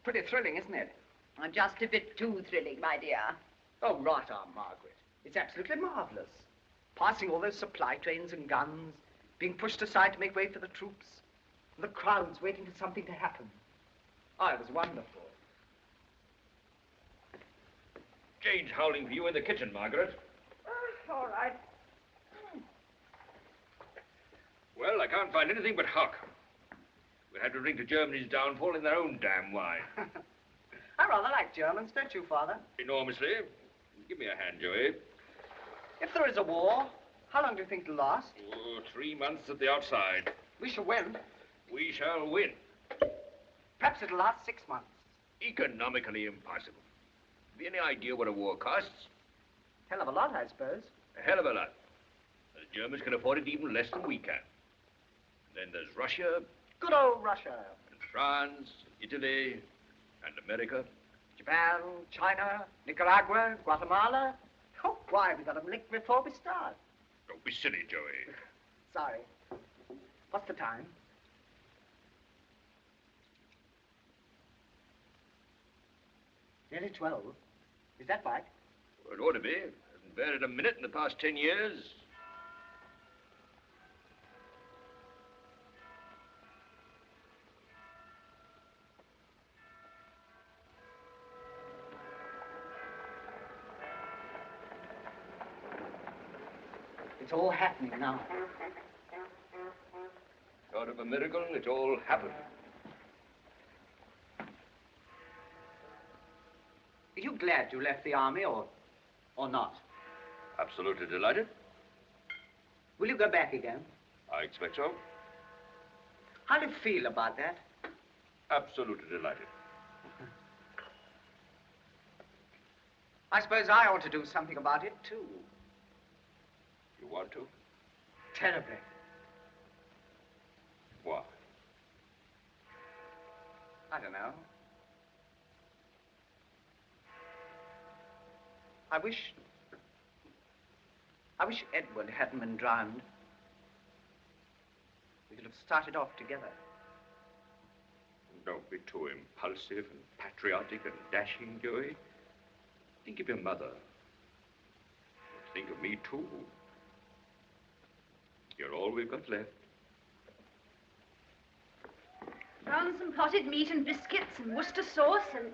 Pretty thrilling, isn't it? Just a bit too thrilling, my dear. Oh, right on, Margaret. It's absolutely marvelous. Passing all those supply trains and guns, being pushed aside to make way for the troops, and the crowds waiting for something to happen. Oh, it was wonderful. Jane's howling for you in the kitchen, Margaret. All right. Well, I can't find anything but hock. We had to drink to Germany's downfall in their own damn wine. I rather like Germans, don't you, Father? Enormously. Give me a hand, Joey. If there is a war, how long do you think it'll last? Oh, 3 months at the outside. We shall win. We shall win. Perhaps it'll last 6 months. Economically impossible. Have you any idea what a war costs? Hell of a lot, I suppose. A hell of a lot. The Germans can afford it even less than we can. Then there's Russia. Good old Russia. And France, Italy, and America. Japan, China, Nicaragua, Guatemala. Oh, why, we got them licked before we start. Don't be silly, Joey. Sorry. What's the time? Nearly 12. Is that right? Well, it ought to be. Hasn't varied a minute in the past 10 years. It's all happening now. Sort of a miracle, it all happened. Are you glad you left the army or not? Absolutely delighted. Will you go back again? I expect so. How do you feel about that? Absolutely delighted. I suppose I ought to do something about it, too. You want to? Terribly. Why? I don't know. I wish Edward hadn't been drowned. We could have started off together. Don't be too impulsive and patriotic and dashing, Joey. Think of your mother. Think of me, too. You're all we've got left. Found some potted meat and biscuits and Worcester sauce and...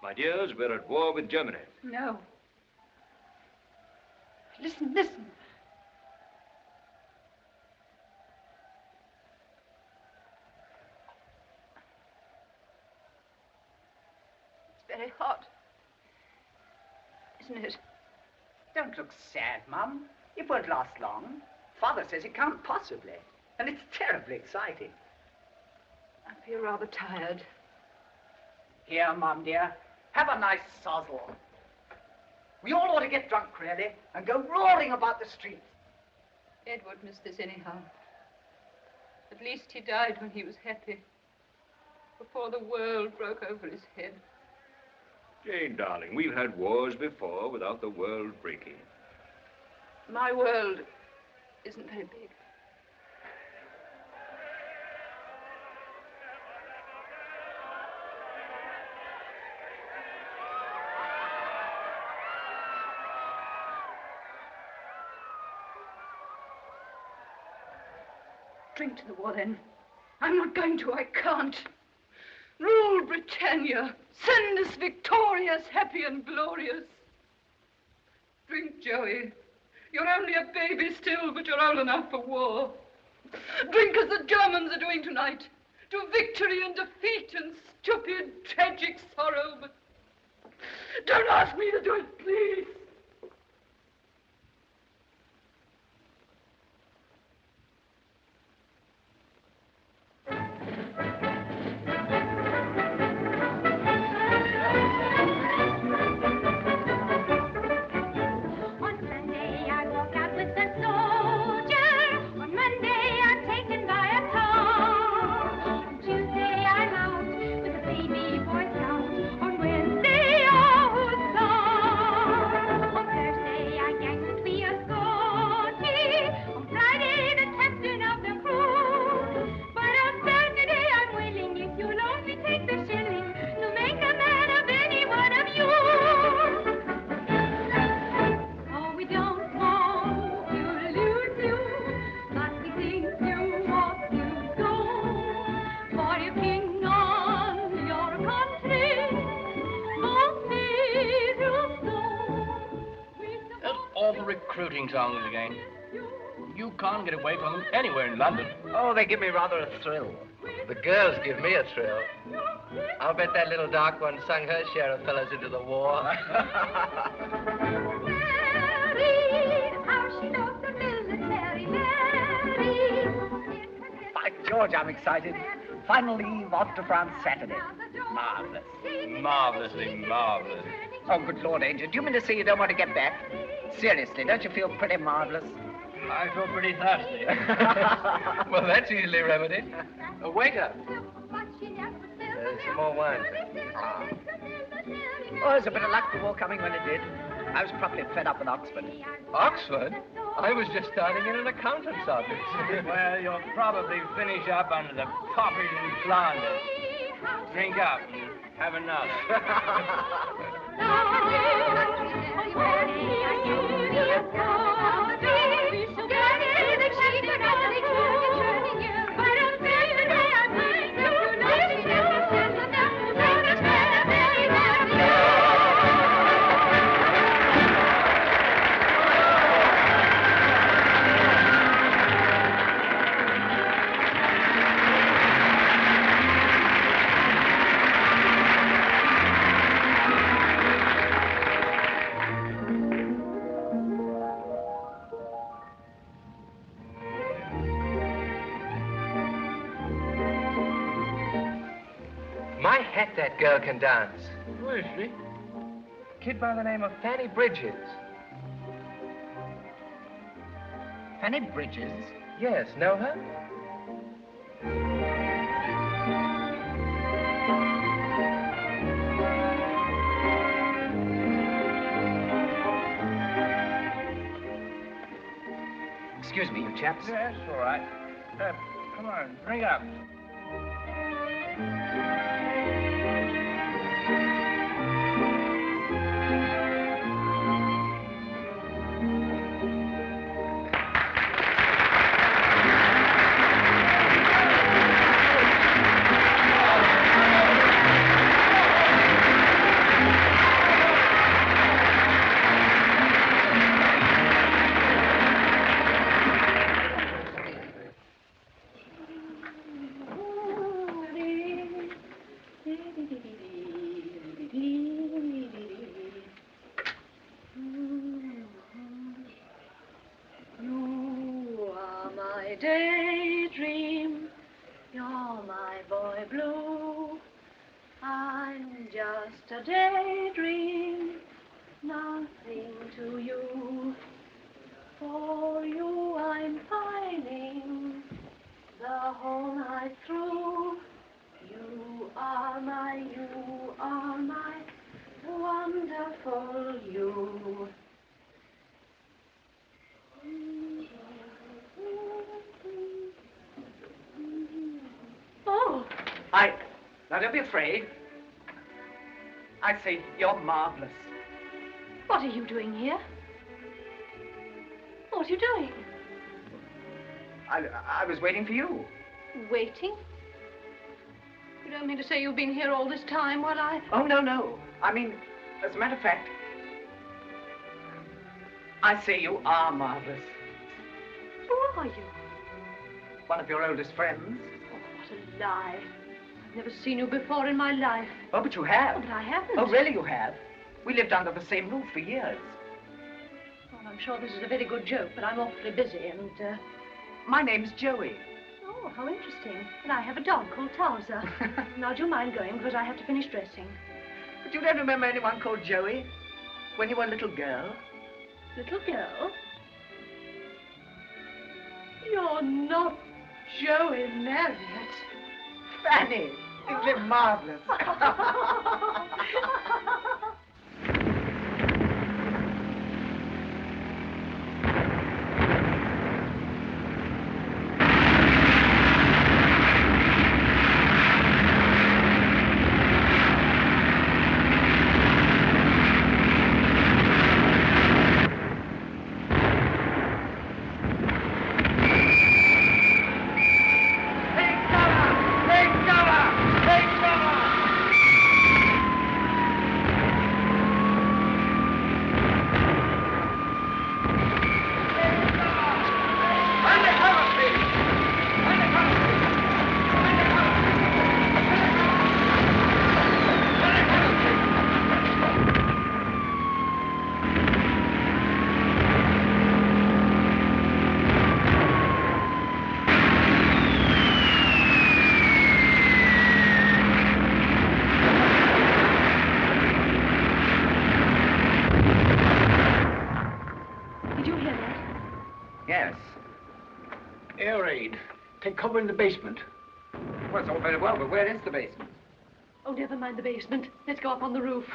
My dears, we're at war with Germany. No. Listen, listen. It's very hot. Isn't it? Don't look sad, Mum. It won't last long. Father says it can't possibly. And it's terribly exciting. I feel rather tired. Here, Mum, dear. Have a nice sozzle. We all ought to get drunk, really, and go roaring about the streets. Edward missed this anyhow. At least he died when he was happy. Before the world broke over his head. Jane, darling, we've had wars before without the world breaking. My world isn't very big. Drink to the war, then. I'm not going to. I can't. Rule Britannia. Send us victorious, happy and glorious. Drink, Joey. You're only a baby still, but you're old enough for war. Drink as the Germans are doing tonight. To victory and defeat and stupid, tragic sorrow. But don't ask me to do it, please. recruiting songs again. You can't get away from them anywhere in London. Oh, they give me rather a thrill. The girls give me a thrill. I'll bet that little dark one sung her share of fellas into the war. By George, I'm excited. Final leave off to France Saturday. Marvelous. Marvelously marvelous. Oh, good Lord, Angel, do you mean to say you don't want to get back? Seriously, don't you feel pretty marvelous? I feel pretty thirsty. Well, that's easily remedied. Waiter. Some more wine. Oh, there's a bit of luck the war coming when it did. I was properly fed up with Oxford. Oxford? I was just starting in an accountant's office. Well, you'll probably finish up under the poppies in Flanders. Drink up and have another. My hat, that girl can dance. Who is she? Kid by the name of Fanny Bridges. Fanny Bridges? Yes, know her? Excuse me, you chaps. Yes, all right. Come on, drink up. Daydream, you're my boy blue. I'm just a daydream, nothing to you. For you I'm pining the whole night through. You are my wonderful you. Oh! Now don't be afraid. I say, you're marvelous. What are you doing here? What are you doing? I was waiting for you. Waiting? You don't mean to say you've been here all this time while I... Oh, no. I mean, as a matter of fact, I say you are marvelous. Who are you? One of your oldest friends. Oh, what a lie. I've never seen you before in my life. Oh, but you have. Oh, but I haven't. Oh, really you have. We lived under the same roof for years. Well, I'm sure this is a very good joke, but I'm awfully busy and, My name's Joey. Oh, how interesting. And I have a dog called Towser. Now, do you mind going, because I have to finish dressing? But you don't remember anyone called Joey? When you were a little girl? Little girl? You're not Joey Marriott. Fanny, isn't it marvelous? take cover in the basement. Well, it's all very well, but where is the basement? Oh, never mind the basement. Let's go up on the roof.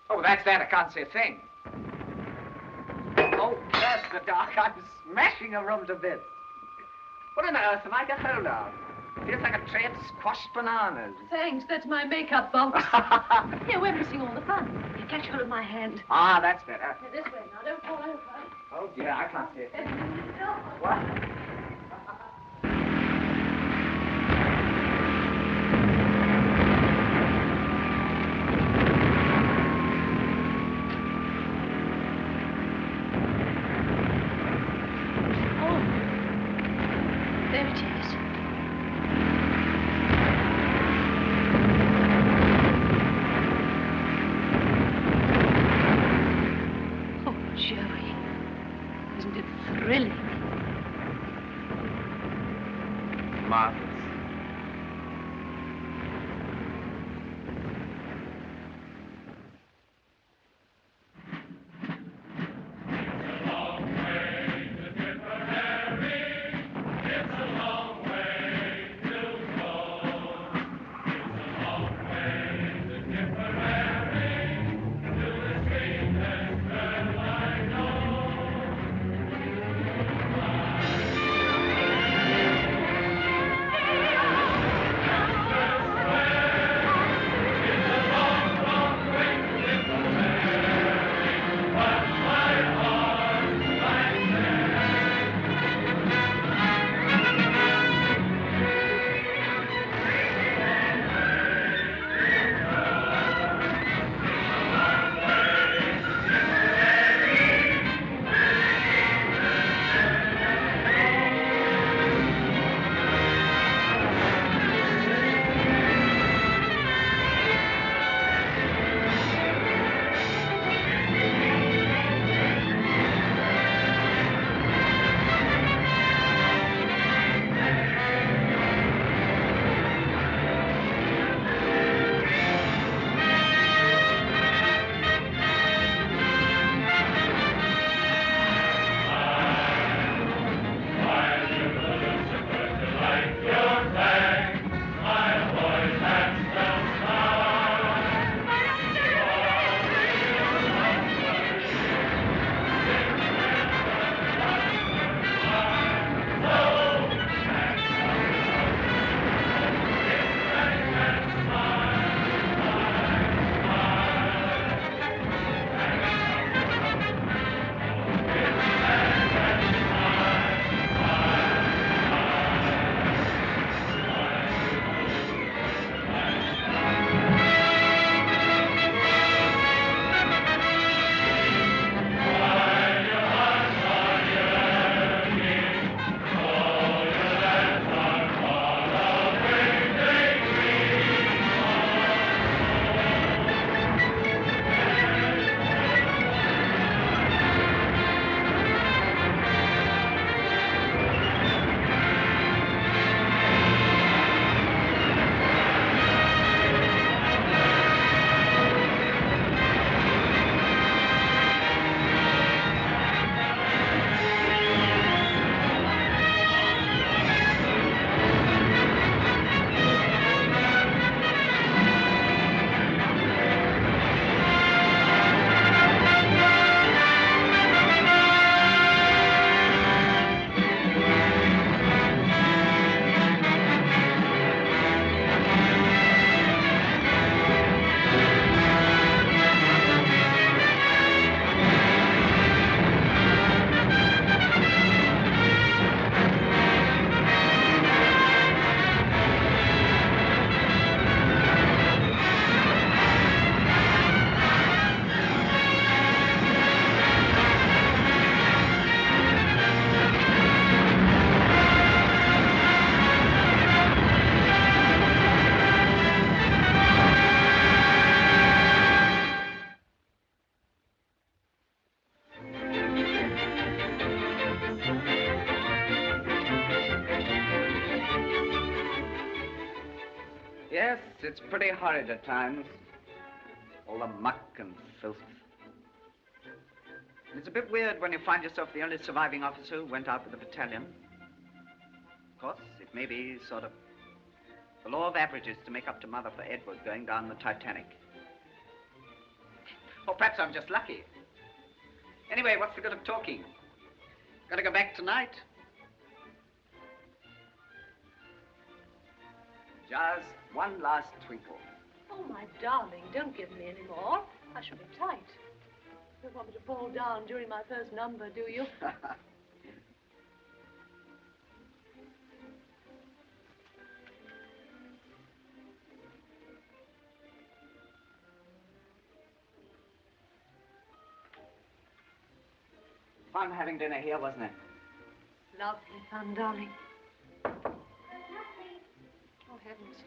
Oh, that's that. I can't see a thing. Oh, curse the dark. I'm smashing a room to bits. What on earth have I got hold of? Feels like a tray of squashed bananas. Thanks, that's my makeup box. Here, we're missing all the fun. You catch hold of my hand. Ah, that's better. This way now, don't fall over. Oh, dear, I can't see it. What? There it is. Oh, Joey. Isn't it thrilling? Marvelous. Yes, it's pretty horrid at times. All the muck and filth. It's a bit weird when you find yourself the only surviving officer who went out with the battalion. Of course, it may be sort of the law of averages to make up to Mother for Edward going down the Titanic. Or perhaps I'm just lucky. Anyway, what's the good of talking? Gotta go back tonight. Just one last twinkle. Oh, my darling, don't give me any more. I shall be tight. You don't want me to fall down during my first number, do you? Fun having dinner here, wasn't it? Lovely fun, darling. Oh, heavens.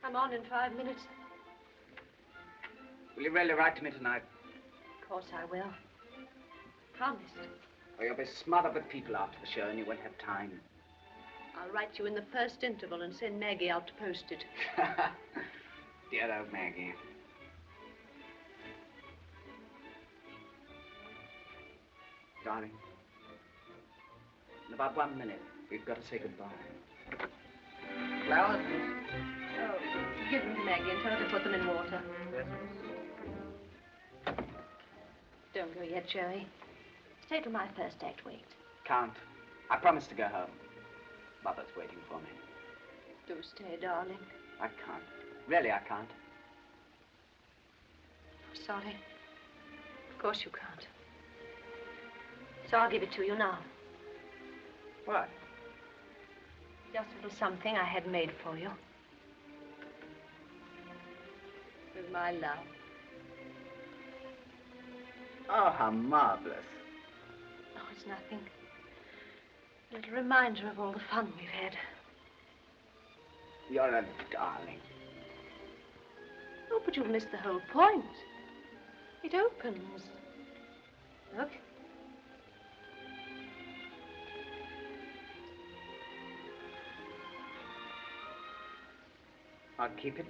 I'm on in 5 minutes. Will you really write to me tonight? Of course I will. Promised. Or you'll be smothered with people after the show and you won't have time. I'll write you in the first interval and send Maggie out to post it. Dear old Maggie. Darling, in about 1 minute, we've got to say goodbye. Flowers? Oh, give them to Maggie and tell her to put them in water. Yes. Don't go yet, Joey. Stay till my first act waits. Can't. I promised to go home. Mother's waiting for me. Do stay, darling. I can't. Really, I can't. Sorry. Of course you can't. So I'll give it to you now. What? Just a little something I had made for you. With my love. Oh, how marvelous. Oh, it's nothing. A little reminder of all the fun we've had. You're a darling. Oh, but you've missed the whole point. It opens. Look. I'll keep it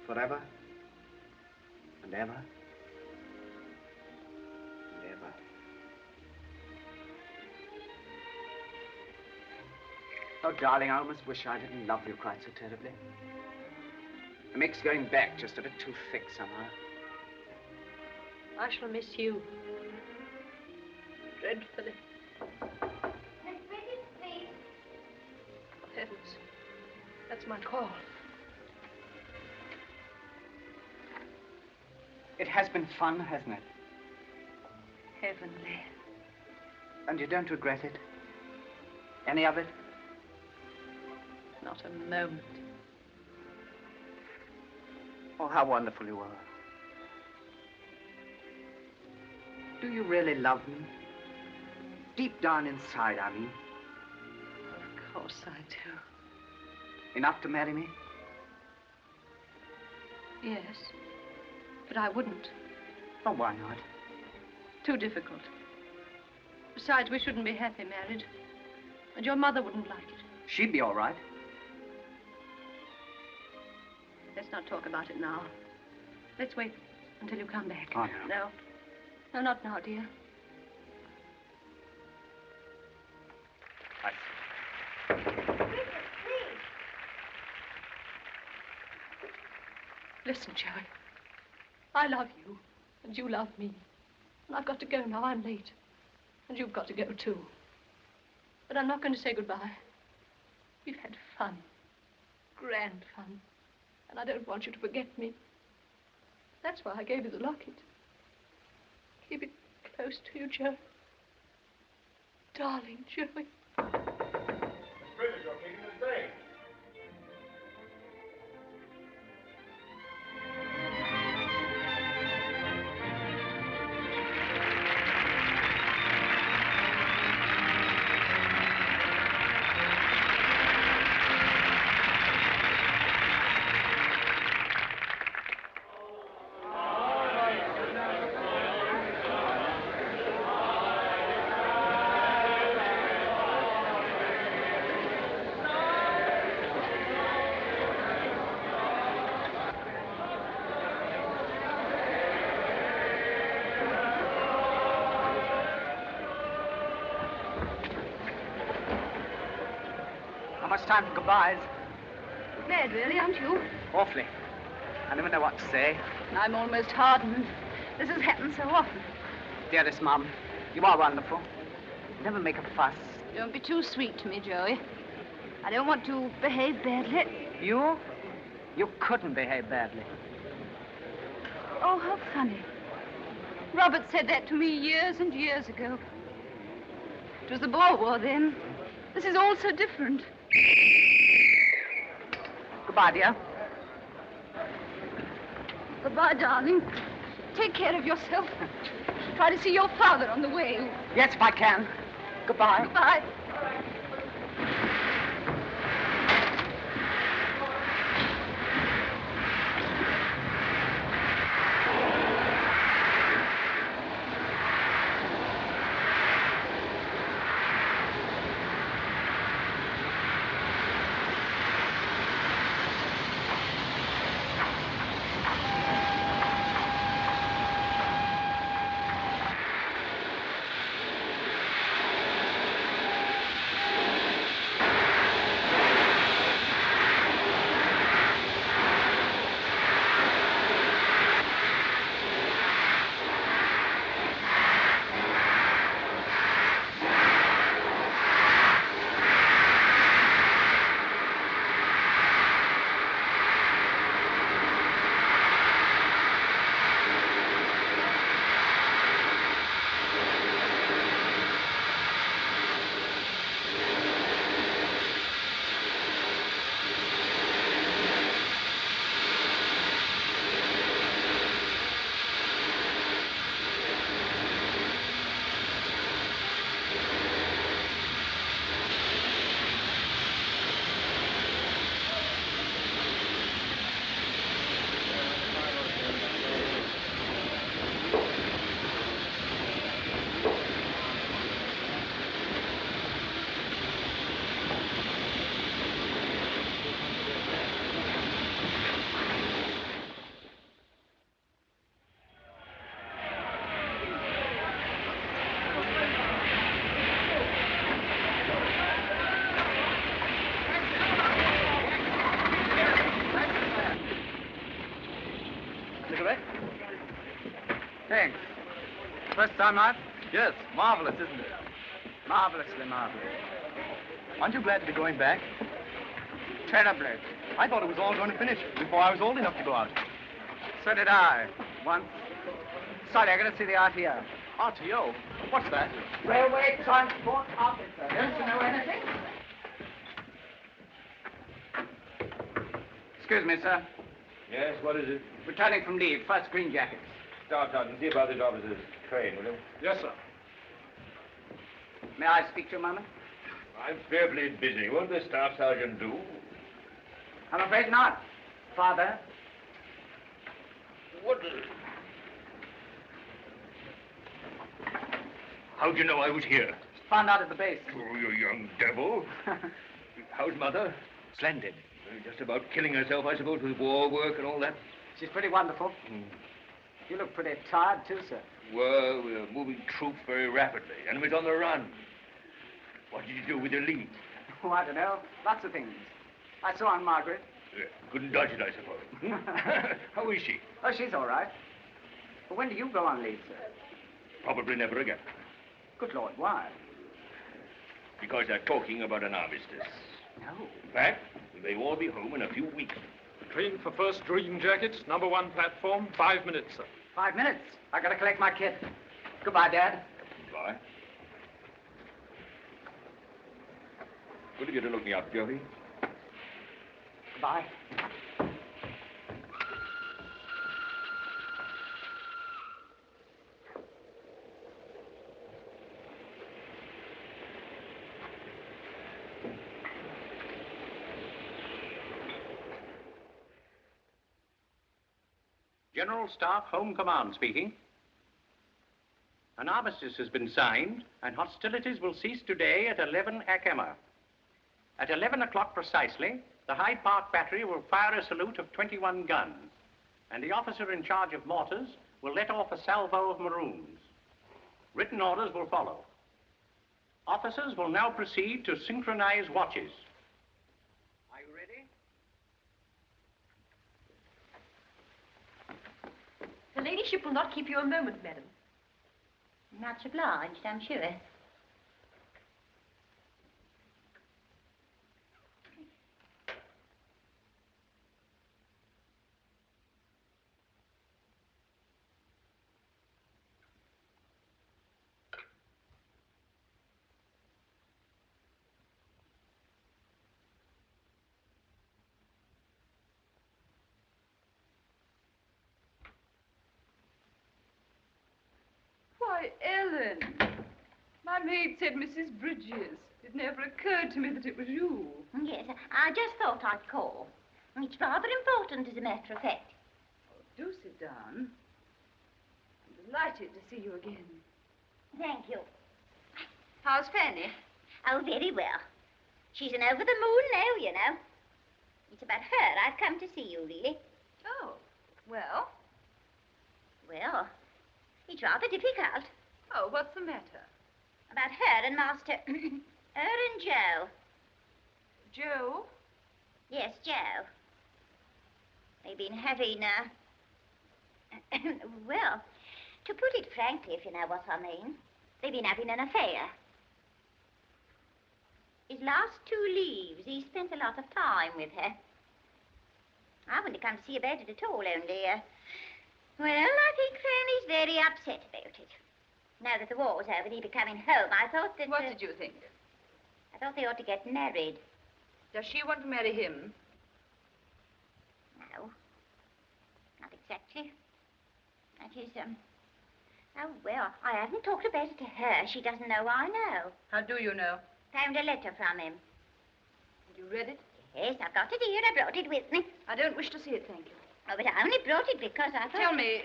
forever and ever and ever. Oh, darling, I almost wish I didn't love you quite so terribly. It makes going back just a bit too thick somehow. I shall miss you. Dreadfully. Oh, heavens. That's my call. It has been fun, hasn't it? Heavenly. And you don't regret it? Any of it? Not a moment. Oh, how wonderful you are. Do you really love me? Deep down inside, I mean. Of course I do. Enough to marry me? Yes. But I wouldn't. Oh, why not? Too difficult. Besides, we shouldn't be happy married. And your mother wouldn't like it. She'd be all right. Let's not talk about it now. Let's wait until you come back. Oh, no. No. No, not now, dear. Listen, Joey. I love you, and you love me. And I've got to go now. I'm late. And you've got to go, too. But I'm not going to say goodbye. We've had fun. Grand fun. And I don't want you to forget me. That's why I gave you the locket. Keep it close to you, Joey. Darling Joey. Miss Bridget, you're keeping us staying. it's time for goodbyes. Glad, really, aren't you? Awfully. I never know what to say. I'm almost hardened. This has happened so often. Dearest Mum, you are wonderful. Never make a fuss. Don't be too sweet to me, Joey. I don't want to behave badly. You? You couldn't behave badly. Oh, how funny. Robert said that to me years and years ago. It was the Boer War then. This is all so different. Goodbye, dear. Goodbye, darling. Take care of yourself. Try to see your father on the way. Yes, if I can. Goodbye. Goodbye. Cigarette? Thanks. First time out? Yes, marvelous, isn't it? Marvelously marvelous. Aren't you glad to be going back? Terribly. I thought it was all going to finish before I was old enough to go out. So did I, once. Sorry, I gotta see the RTO. RTO? What's that? Railway Transport Officer. Don't you know anything? Excuse me, sir. Yes, what is it? Returning from leave, first green jackets. Start out and see about this officer's train, will you? Yes, sir. May I speak to you a moment? I'm fearfully busy. Won't the staff sergeant do? I'm afraid not, Father. What? How'd you know I was here? Found out at the base. Oh, you young devil. How's Mother? Splendid. Just about killing herself, I suppose, with war work and all that. She's pretty wonderful. You look pretty tired, too, sir. Well, we're moving troops very rapidly. Enemy's on the run. What did you do with your lead? Oh, I don't know. Lots of things. I saw Aunt Margaret. Yeah, couldn't dodge it, I suppose. How is she? Oh, she's all right. But when do you go on leave, sir? Probably never again. Good Lord, why? Because they're talking about an armistice. No. In fact, we may all be home in a few weeks. Train for first green jackets, number 1 platform, 5 minutes, sir. 5 minutes. I gotta collect my kit. Goodbye, Dad. Goodbye. Good of you to look me up, Joey. Goodbye. General Staff, Home Command speaking. An armistice has been signed, and hostilities will cease today at 11 Akema. At 11 o'clock precisely, the Hyde Park Battery will fire a salute of 21 guns, and the officer in charge of mortars will let off a salvo of maroons. Written orders will follow. Officers will now proceed to synchronize watches. ladyship will not keep you a moment, madam. Much obliged, I'm sure. Why, Ellen, my maid said Mrs. Bridges. It never occurred to me that it was you. Yes, I just thought I'd call. It's rather important, as a matter of fact. Do sit down. I'm delighted to see you again. Thank you. How's Fanny? Oh, very well. She's an over the moon now, you know. It's about her I've come to see you, really. Oh, well? Well, it's rather difficult. Oh, what's the matter? About her and Master... her and Joe. Joe? Yes, Joe. They've been having, well, to put it frankly, if you know what I mean, they've been having an affair. His last 2 leaves, he spent a lot of time with her. I wouldn't come to see about it at all, only, well, I think Fanny's very upset about it. Now that the war was over and he'd be coming home, I thought that... What did you think? I thought they ought to get married. Does she want to marry him? No. Not exactly. That is, oh, well, I haven't talked about it to her. She doesn't know I know. How do you know? Found a letter from him. Did you read it? Yes, I've got it here. I brought it with me. I don't wish to see it, thank you. Oh, but I only brought it because I thought... Tell me,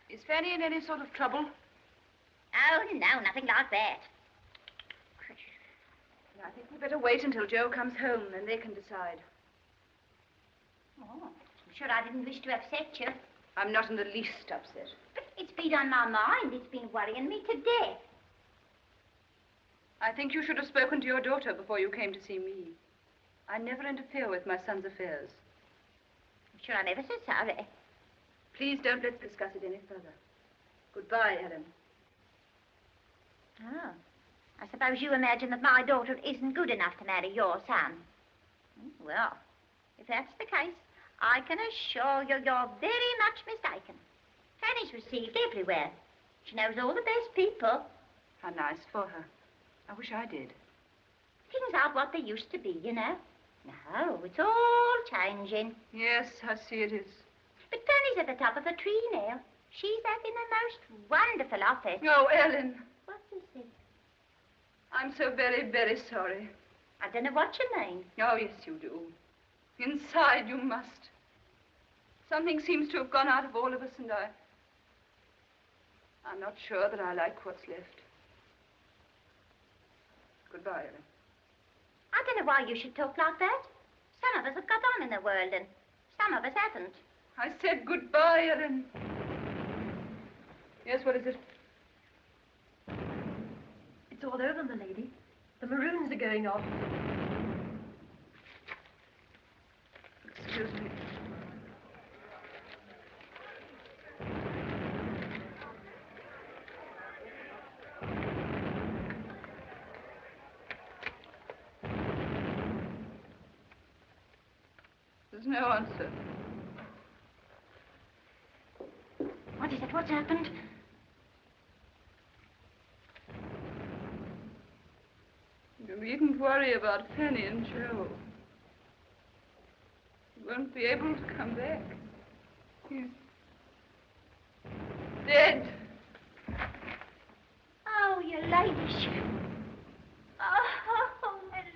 is Fanny in any sort of trouble? Oh, no, nothing like that. I think we'd better wait until Joe comes home, then they can decide. Oh, I'm sure I didn't wish to upset you. I'm not in the least upset. But it's been on my mind. It's been worrying me to death. I think you should have spoken to your daughter before you came to see me. I never interfere with my son's affairs. I'm sure I never said sorry. Please don't let's discuss it any further. Goodbye, Ellen. Oh. I suppose you imagine that my daughter isn't good enough to marry your son. Well, if that's the case, I can assure you you're very much mistaken. Fanny's received everywhere. She knows all the best people. How nice for her. I wish I did. Things aren't what they used to be, you know. No, it's all changing. Yes, I see it is. But Fanny's at the top of the tree now. She's having the most wonderful office. Oh, Ellen. What is it? I'm so very, very sorry. I don't know what you mean. Oh, yes, you do. Inside, you must. Something seems to have gone out of all of us, and I'm not sure that I like what's left. Goodbye, Ellen. I don't know why you should talk like that. Some of us have got on in the world, and some of us haven't. I said goodbye, Ellen. Yes, what is it? It's all over, my lady. The maroons are going off. Excuse me. There's no answer. What is it? What's happened? You needn't worry about Fanny and Joe. He won't be able to come back. He's dead. Oh, your ladyship. Oh, my ladyship.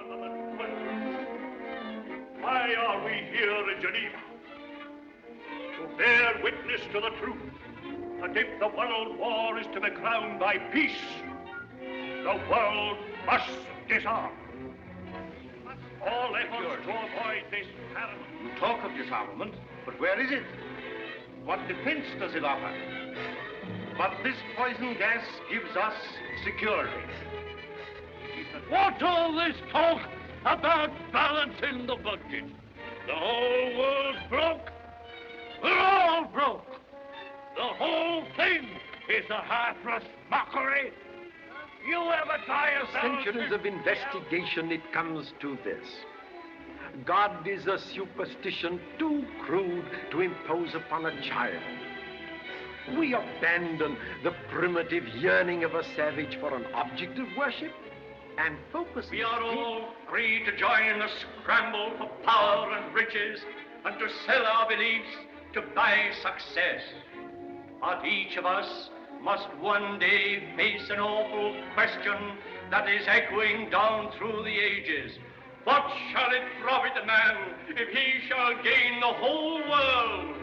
fundamental question. Why are we here in Geneva? To bear witness to the truth that if the world war is to be crowned by peace, the world must disarm. All efforts to avoid this parliament. You talk of disarmament, but where is it? What defense does it offer? But this poison gas gives us security. What's all this talk about balancing the budget? The whole world's broke. We're all broke. The whole thing is a heartless mockery. You ever tie yourself... Centuries of investigation, it comes to this. God is a superstition too crude to impose upon a child. We abandon the primitive yearning of a savage for an object of worship and focus... We are all free to join in the scramble for power and riches and to sell our beliefs to buy success. But each of us must one day face an awful question that is echoing down through the ages. What shall it profit a man if he shall gain the whole world?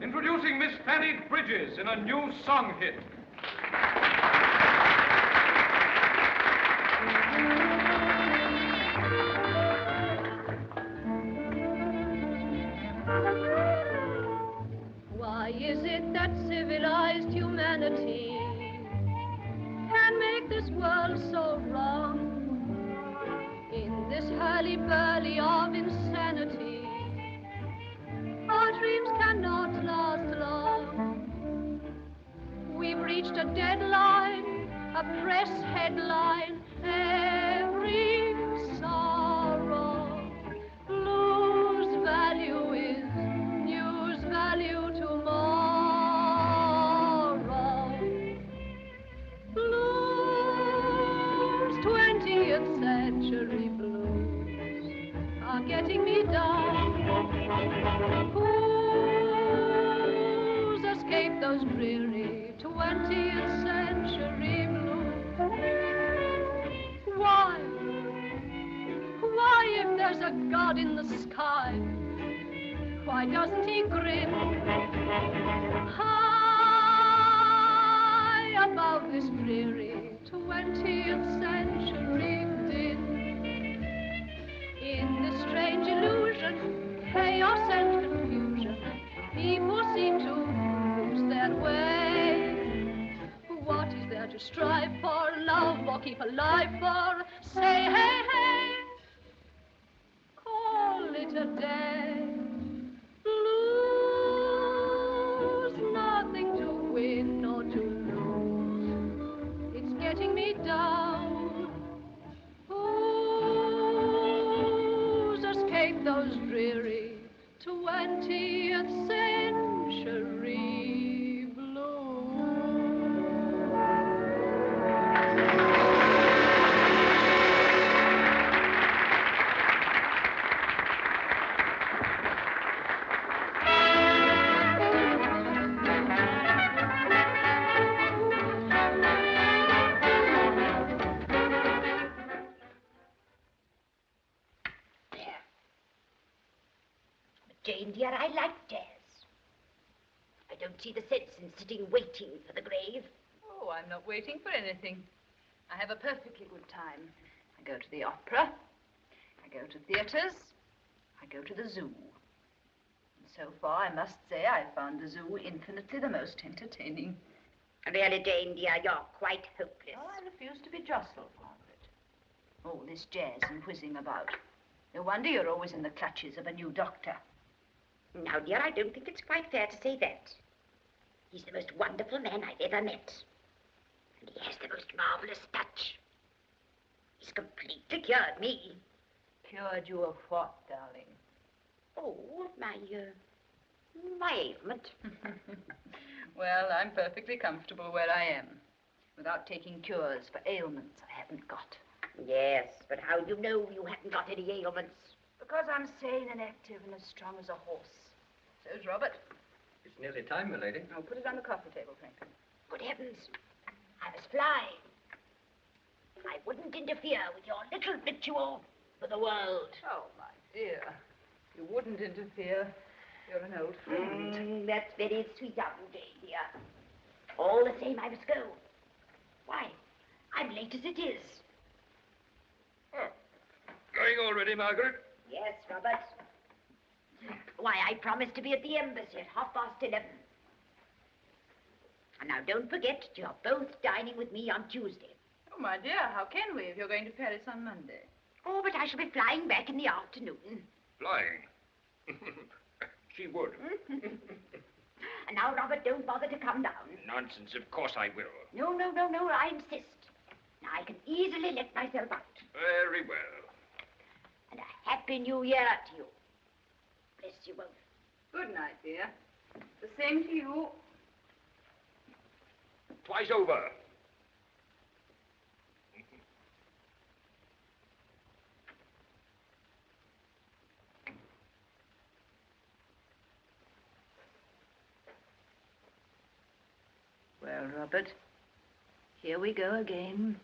Introducing Miss Fanny Bridges in a new song hit. Why is it that civilized humanity can make this world so wrong? In this hurly-burly of insanity, our dreams cannot last long. We've reached a deadline, a press headline, every sorrow. Lose value is news value tomorrow. Blues, 20th century blues are getting me down. Who's escaped those dreary 20th century blues? Why, if there's a God in the sky, why doesn't he grin high above this dreary 20th century din? In this strange illusion, chaos and confusion, people seem to lose their way. What is there to strive for, love or keep alive for? Say, hey, hey, call it a day. Lose, nothing to win or to lose. It's getting me down. Who's escaped those dreary 20th century blues? Jane, I like jazz. I don't see the sense in sitting waiting for the grave. Oh, I'm not waiting for anything. I have a perfectly good time. I go to the opera. I go to theaters. I go to the zoo. And so far, I must say, I've found the zoo infinitely the most entertaining. Really, Jane, dear, you're quite hopeless. Oh, I refuse to be jostled, Margaret. All this jazz and whizzing about. No wonder you're always in the clutches of a new doctor. Now, dear, I don't think it's quite fair to say that. He's the most wonderful man I've ever met. And he has the most marvelous touch. He's completely cured me. Cured you of what, darling? Oh, my ailment. Well, I'm perfectly comfortable where I am, without taking cures for ailments I haven't got. Yes, but how do you know you haven't got any ailments? Because I'm sane and active and as strong as a horse. So's Robert. It's nearly time, my lady. Oh, put it on the coffee table, Franklin. Good heavens, I must fly. I wouldn't interfere with your little ritual for the world. Oh, my dear. You wouldn't interfere. You're an old friend. That's very sweet of you, Jane, dear. All the same, I must go. Why, I'm late as it is. Going already, Margaret? Yes, Robert. Why, I promised to be at the embassy at 11:30. And now don't forget, you're both dining with me on Tuesday. Oh, my dear, how can we if you're going to Paris on Monday? Oh, but I shall be flying back in the afternoon. Flying? She would. And now, Robert, don't bother to come down. Nonsense, of course I will. No, I insist. Now, I can easily let myself out. Very well. And a happy new year to you. Bless you both. Good night, dear. The same to you. Twice over. Well, Robert, here we go again.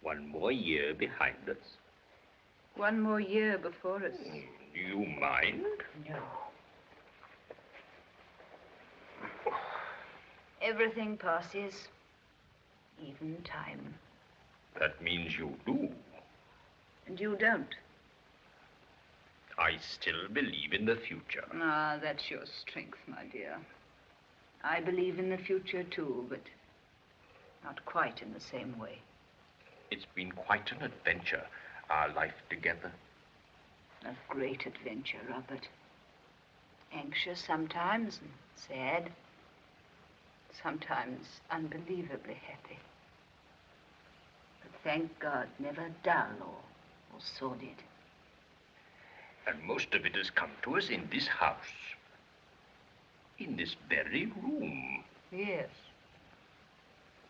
One more year behind us. One more year before us. Do you mind? No. Everything passes, even time. That means you do. And you don't. I still believe in the future. Ah, that's your strength, my dear. I believe in the future, too, but not quite in the same way. It's been quite an adventure, our life together. A great adventure, Robert. Anxious sometimes and sad. Sometimes unbelievably happy. But thank God, never dull or sordid. And most of it has come to us in this house. In this very room. Yes.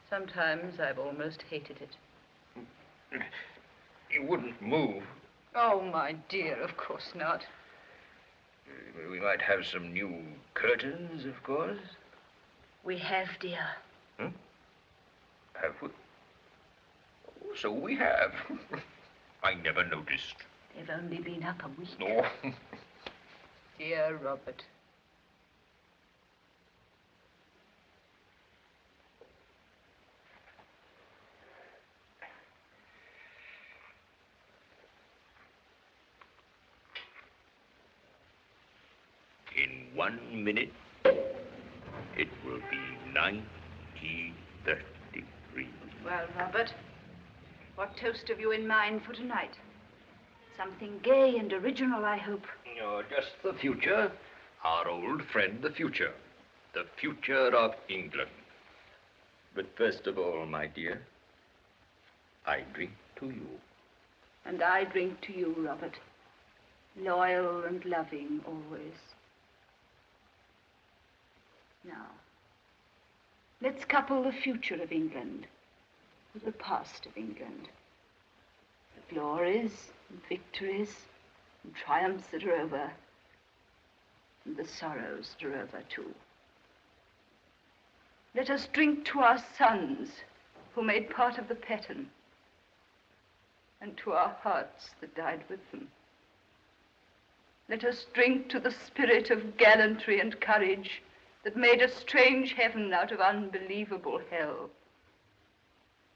Sometimes I've almost hated it. You wouldn't move. Oh, my dear, of course not. We might have some new curtains, of course. We have, dear. Hmm? Have we? Oh, so we have. I never noticed. They've only been up a week. No. Dear Robert. In 1 minute, it will be 1933. Well, Robert, what toast have you in mind for tonight? Something gay and original, I hope. No, just the future. Our old friend, the future. The future of England. But first of all, my dear, I drink to you. And I drink to you, Robert. Loyal and loving always. Now, let's couple the future of England with the past of England. The glories and victories and triumphs that are over, and the sorrows that are over too. Let us drink to our sons who made part of the pattern, and to our hearts that died with them. Let us drink to the spirit of gallantry and courage that made a strange heaven out of unbelievable hell.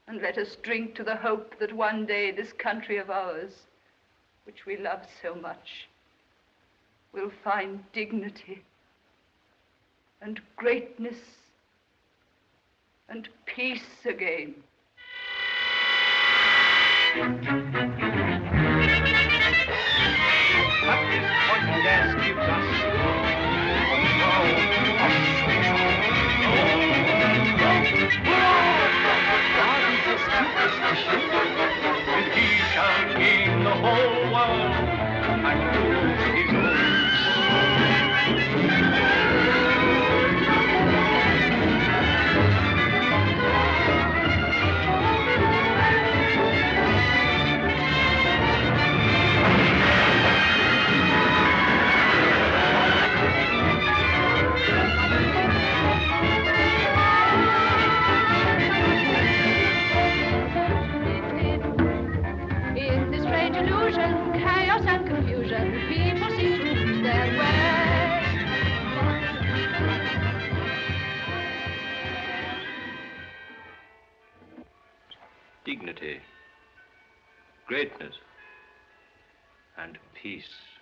And let us drink to the hope that one day this country of ours, which we love so much, will find dignity and greatness and peace again. What this poison gas gives us. God is a superstition, And he shall gain the whole world and lose his own. In this strange illusion, chaos and confusion, people seem to lose their way. Dignity, greatness, and peace.